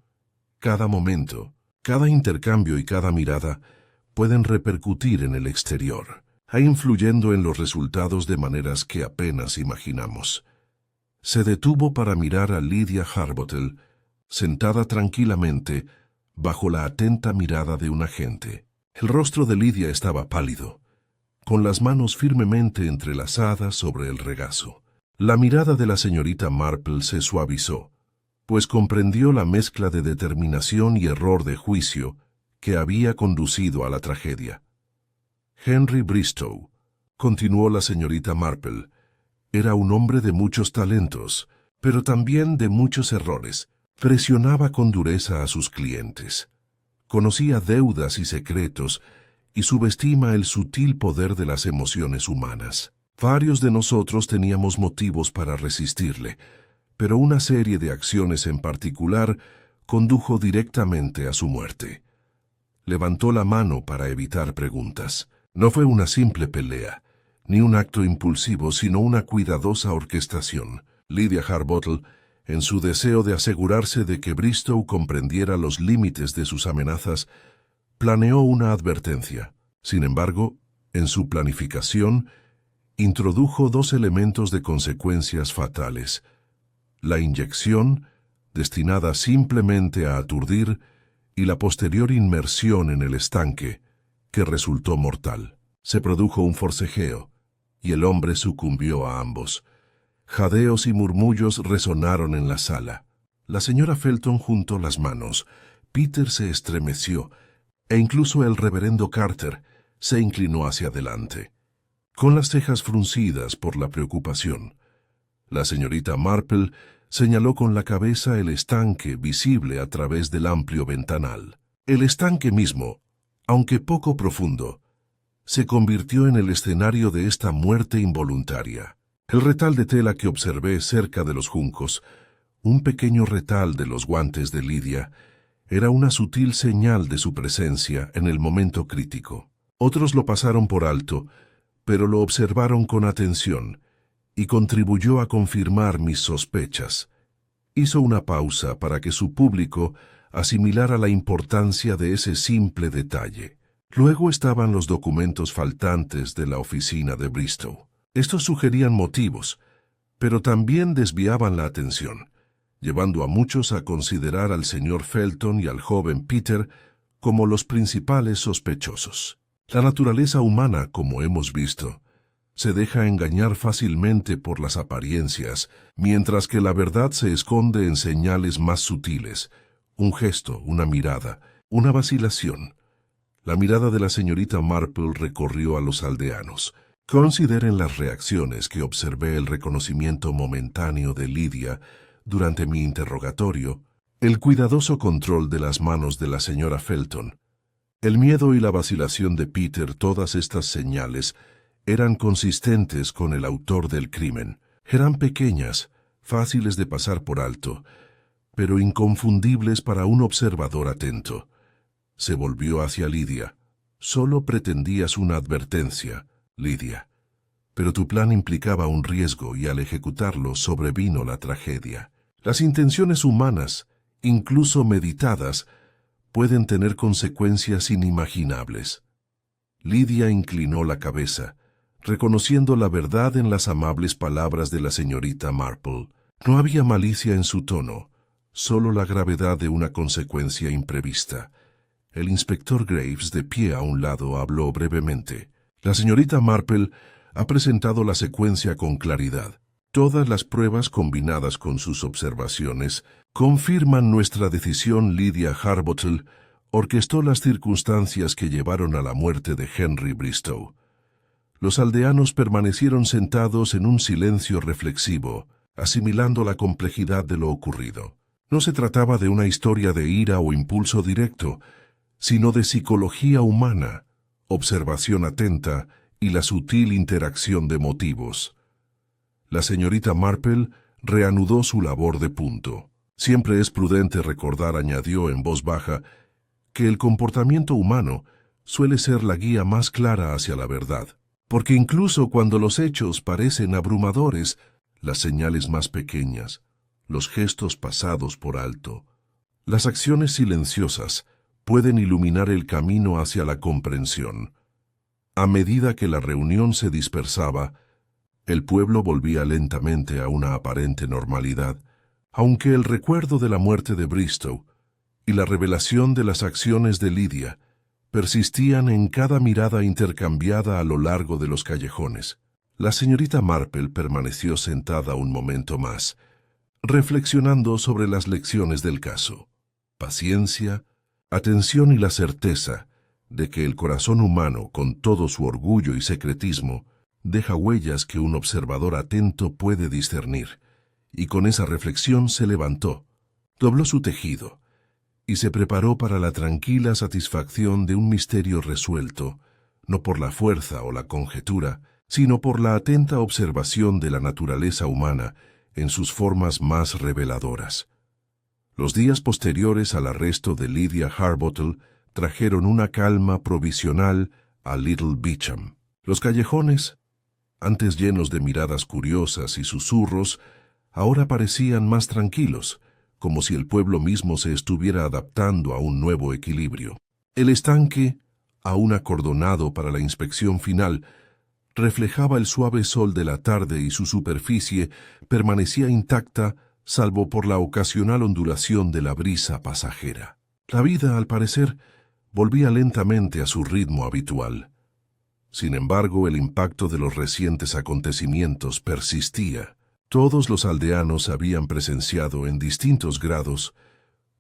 cada momento, cada intercambio y cada mirada pueden repercutir en el exterior, influyendo en los resultados de maneras que apenas imaginamos. Se detuvo para mirar a Lydia Harbottle, sentada tranquilamente, bajo la atenta mirada de un agente. El rostro de Lydia estaba pálido, con las manos firmemente entrelazadas sobre el regazo. La mirada de la señorita Marple se suavizó, pues comprendió la mezcla de determinación y error de juicio que había conducido a la tragedia. Henry Bristow, continuó la señorita Marple, era un hombre de muchos talentos, pero también de muchos errores. Presionaba con dureza a sus clientes. Conocía deudas y secretos y subestima el sutil poder de las emociones humanas. Varios de nosotros teníamos motivos para resistirle, pero una serie de acciones en particular condujo directamente a su muerte. Levantó la mano para evitar preguntas. No fue una simple pelea, ni un acto impulsivo, sino una cuidadosa orquestación. Lydia Harbottle, en su deseo de asegurarse de que Bristow comprendiera los límites de sus amenazas, planeó una advertencia. Sin embargo, en su planificación, introdujo dos elementos de consecuencias fatales: la inyección, destinada simplemente a aturdir, y la posterior inmersión en el estanque, que resultó mortal. Se produjo un forcejeo, y el hombre sucumbió a ambos. Jadeos y murmullos resonaron en la sala. La señora Felton juntó las manos, Peter se estremeció, e incluso el reverendo Carter se inclinó hacia adelante, con las cejas fruncidas por la preocupación. La señorita Marple señaló con la cabeza el estanque visible a través del amplio ventanal. El estanque mismo, aunque poco profundo, se convirtió en el escenario de esta muerte involuntaria. El retal de tela que observé cerca de los juncos, un pequeño retal de los guantes de Lydia, era una sutil señal de su presencia en el momento crítico. Otros lo pasaron por alto, pero lo observaron con atención, y contribuyó a confirmar mis sospechas. Hizo una pausa para que su público asimilara la importancia de ese simple detalle. Luego estaban los documentos faltantes de la oficina de Bristow. Estos sugerían motivos, pero también desviaban la atención, llevando a muchos a considerar al señor Felton y al joven Peter como los principales sospechosos. La naturaleza humana, como hemos visto, se deja engañar fácilmente por las apariencias, mientras que la verdad se esconde en señales más sutiles: un gesto, una mirada, una vacilación. La mirada de la señorita Marple recorrió a los aldeanos. Consideren las reacciones que observé: el reconocimiento momentáneo de Lydia durante mi interrogatorio, el cuidadoso control de las manos de la señora Felton, el miedo y la vacilación de Peter. Todas estas señales eran consistentes con el autor del crimen. Eran pequeñas, fáciles de pasar por alto, pero inconfundibles para un observador atento. Se volvió hacia Lydia. Solo pretendías una advertencia, Lydia, pero tu plan implicaba un riesgo y al ejecutarlo sobrevino la tragedia. Las intenciones humanas, incluso meditadas, pueden tener consecuencias inimaginables. Lydia inclinó la cabeza, reconociendo la verdad en las amables palabras de la señorita Marple. No había malicia en su tono, solo la gravedad de una consecuencia imprevista. El inspector Graves, de pie a un lado, habló brevemente. La señorita Marple ha presentado la secuencia con claridad. Todas las pruebas combinadas con sus observaciones confirman nuestra decisión. Lydia Harbottle orquestó las circunstancias que llevaron a la muerte de Henry Bristow. Los aldeanos permanecieron sentados en un silencio reflexivo, asimilando la complejidad de lo ocurrido. No se trataba de una historia de ira o impulso directo, sino de psicología humana, observación atenta y la sutil interacción de motivos. La señorita Marple reanudó su labor de punto. Siempre es prudente recordar, añadió en voz baja, que el comportamiento humano suele ser la guía más clara hacia la verdad, porque incluso cuando los hechos parecen abrumadores, las señales más pequeñas, los gestos pasados por alto, las acciones silenciosas pueden iluminar el camino hacia la comprensión. A medida que la reunión se dispersaba, el pueblo volvía lentamente a una aparente normalidad, aunque el recuerdo de la muerte de Bristow y la revelación de las acciones de Lydia persistían en cada mirada intercambiada a lo largo de los callejones. La señorita Marple permaneció sentada un momento más, reflexionando sobre las lecciones del caso. Paciencia, atención y la certeza de que el corazón humano, con todo su orgullo y secretismo, deja huellas que un observador atento puede discernir, y con esa reflexión se levantó, dobló su tejido, y se preparó para la tranquila satisfacción de un misterio resuelto, no por la fuerza o la conjetura, sino por la atenta observación de la naturaleza humana en sus formas más reveladoras. Los días posteriores al arresto de Lydia Harbottle trajeron una calma provisional a Little Beauchamp. Los callejones, antes llenos de miradas curiosas y susurros, ahora parecían más tranquilos, como si el pueblo mismo se estuviera adaptando a un nuevo equilibrio. El estanque, aún acordonado para la inspección final, reflejaba el suave sol de la tarde y su superficie permanecía intacta salvo por la ocasional ondulación de la brisa pasajera. La vida, al parecer, volvía lentamente a su ritmo habitual. Sin embargo, el impacto de los recientes acontecimientos persistía. Todos los aldeanos habían presenciado en distintos grados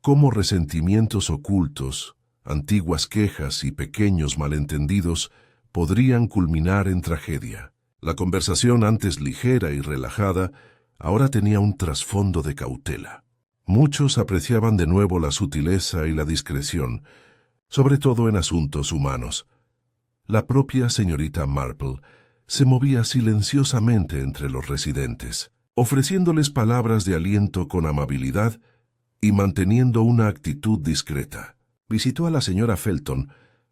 cómo resentimientos ocultos, antiguas quejas y pequeños malentendidos podrían culminar en tragedia. La conversación, antes ligera y relajada, ahora tenía un trasfondo de cautela. Muchos apreciaban de nuevo la sutileza y la discreción, sobre todo en asuntos humanos. La propia señorita Marple se movía silenciosamente entre los residentes, ofreciéndoles palabras de aliento con amabilidad y manteniendo una actitud discreta. Visitó a la señora Felton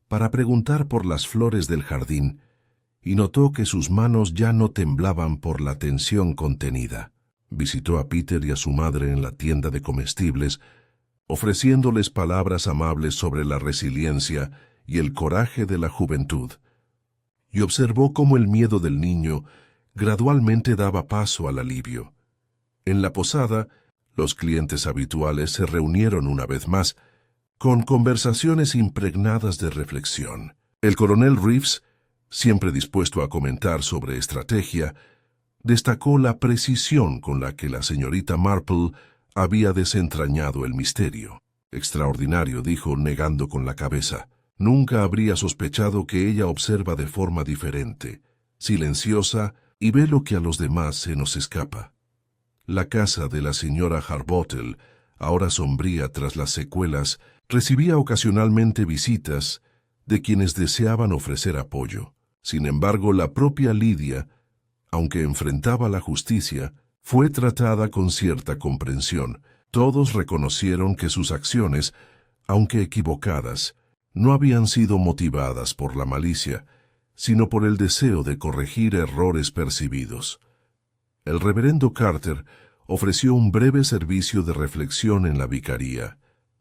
para preguntar por las flores del jardín y notó que sus manos ya no temblaban por la tensión contenida. Visitó a Peter y a su madre en la tienda de comestibles, ofreciéndoles palabras amables sobre la resiliencia y el coraje de la juventud, y observó cómo el miedo del niño gradualmente daba paso al alivio. En la posada, los clientes habituales se reunieron una vez más, con conversaciones impregnadas de reflexión. El coronel Reeves, siempre dispuesto a comentar sobre estrategia, destacó la precisión con la que la señorita Marple había desentrañado el misterio. Extraordinario, dijo, negando con la cabeza. Nunca habría sospechado que ella observa de forma diferente, silenciosa, y ve lo que a los demás se nos escapa. La casa de la señora Harbottle, ahora sombría tras las secuelas, recibía ocasionalmente visitas de quienes deseaban ofrecer apoyo. Sin embargo, la propia Lydia, aunque enfrentaba la justicia, fue tratada con cierta comprensión. Todos reconocieron que sus acciones, aunque equivocadas, no habían sido motivadas por la malicia, sino por el deseo de corregir errores percibidos. El reverendo Carter ofreció un breve servicio de reflexión en la vicaría,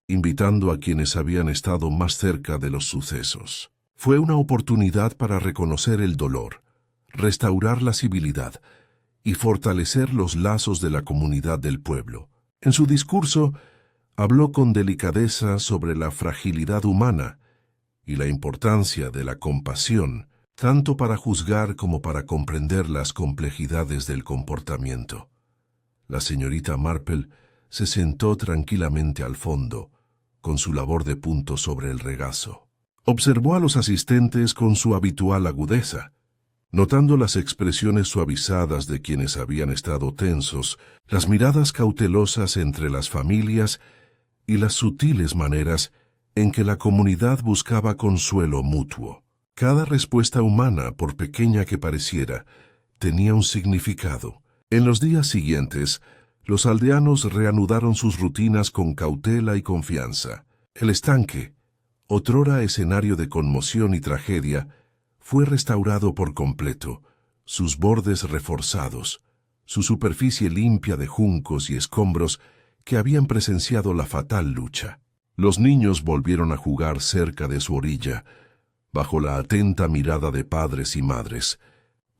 invitando a quienes habían estado más cerca de los sucesos. Fue una oportunidad para reconocer el dolor, restaurar la civilidad y fortalecer los lazos de la comunidad del pueblo. En su discurso, habló con delicadeza sobre la fragilidad humana y la importancia de la compasión, tanto para juzgar como para comprender las complejidades del comportamiento. La señorita Marple se sentó tranquilamente al fondo, con su labor de punto sobre el regazo. Observó a los asistentes con su habitual agudeza, notando las expresiones suavizadas de quienes habían estado tensos, las miradas cautelosas entre las familias y las sutiles maneras en que la comunidad buscaba consuelo mutuo. Cada respuesta humana, por pequeña que pareciera, tenía un significado. En los días siguientes, Los aldeanos reanudaron sus rutinas con cautela y confianza. El estanque, otrora escenario de conmoción y tragedia, fue restaurado por completo, sus bordes reforzados, su superficie limpia de juncos y escombros que habían presenciado la fatal lucha. Los niños volvieron a jugar cerca de su orilla, bajo la atenta mirada de padres y madres,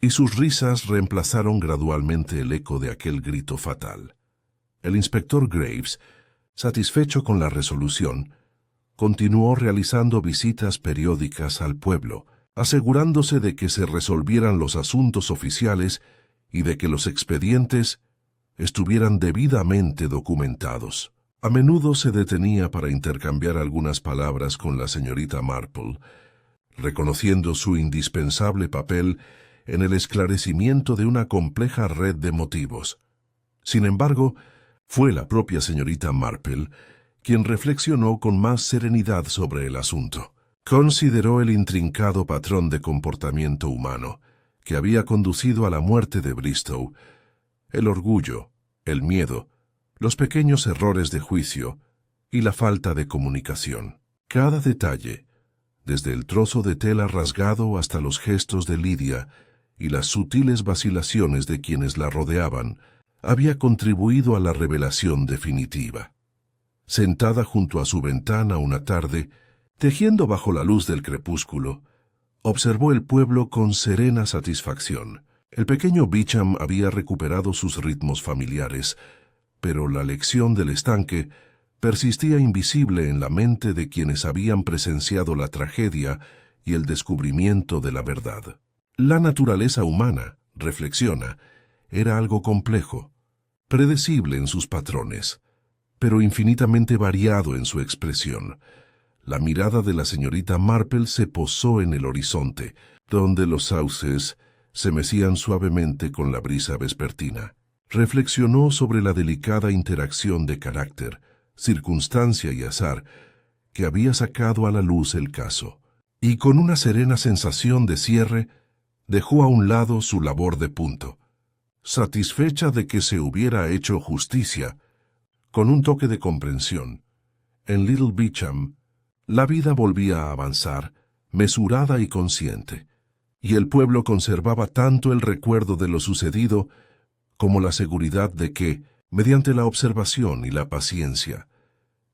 y sus risas reemplazaron gradualmente el eco de aquel grito fatal. El inspector Graves, satisfecho con la resolución, continuó realizando visitas periódicas al pueblo, asegurándose de que se resolvieran los asuntos oficiales y de que los expedientes estuvieran debidamente documentados. A menudo se detenía para intercambiar algunas palabras con la señorita Marple, reconociendo su indispensable papel en el esclarecimiento de una compleja red de motivos. Sin embargo, fue la propia señorita Marple quien reflexionó con más serenidad sobre el asunto. Consideró el intrincado patrón de comportamiento humano que había conducido a la muerte de Bristow, el orgullo, el miedo, los pequeños errores de juicio y la falta de comunicación. Cada detalle, desde el trozo de tela rasgado hasta los gestos de Lidia y las sutiles vacilaciones de quienes la rodeaban, había contribuido a la revelación definitiva. Sentada junto a su ventana una tarde, tejiendo bajo la luz del crepúsculo, observó el pueblo con serena satisfacción. El pequeño Beecham había recuperado sus ritmos familiares, pero la lección del estanque persistía invisible en la mente de quienes habían presenciado la tragedia y el descubrimiento de la verdad. La naturaleza humana, reflexiona, era algo complejo, predecible en sus patrones, pero infinitamente variado en su expresión. La mirada de la señorita Marple se posó en el horizonte, donde los sauces se mecían suavemente con la brisa vespertina. Reflexionó sobre la delicada interacción de carácter, circunstancia y azar que había sacado a la luz el caso, y con una serena sensación de cierre, dejó a un lado su labor de punto, satisfecha de que se hubiera hecho justicia, con un toque de comprensión. En Little Beecham, la vida volvía a avanzar, mesurada y consciente, y el pueblo conservaba tanto el recuerdo de lo sucedido como la seguridad de que, mediante la observación y la paciencia,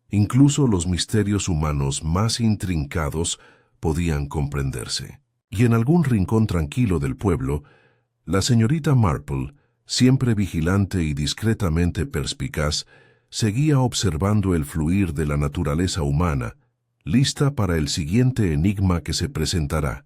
incluso los misterios humanos más intrincados podían comprenderse. Y en algún rincón tranquilo del pueblo, la señorita Marple, siempre vigilante y discretamente perspicaz, seguía observando el fluir de la naturaleza humana, lista para el siguiente enigma que se presentará.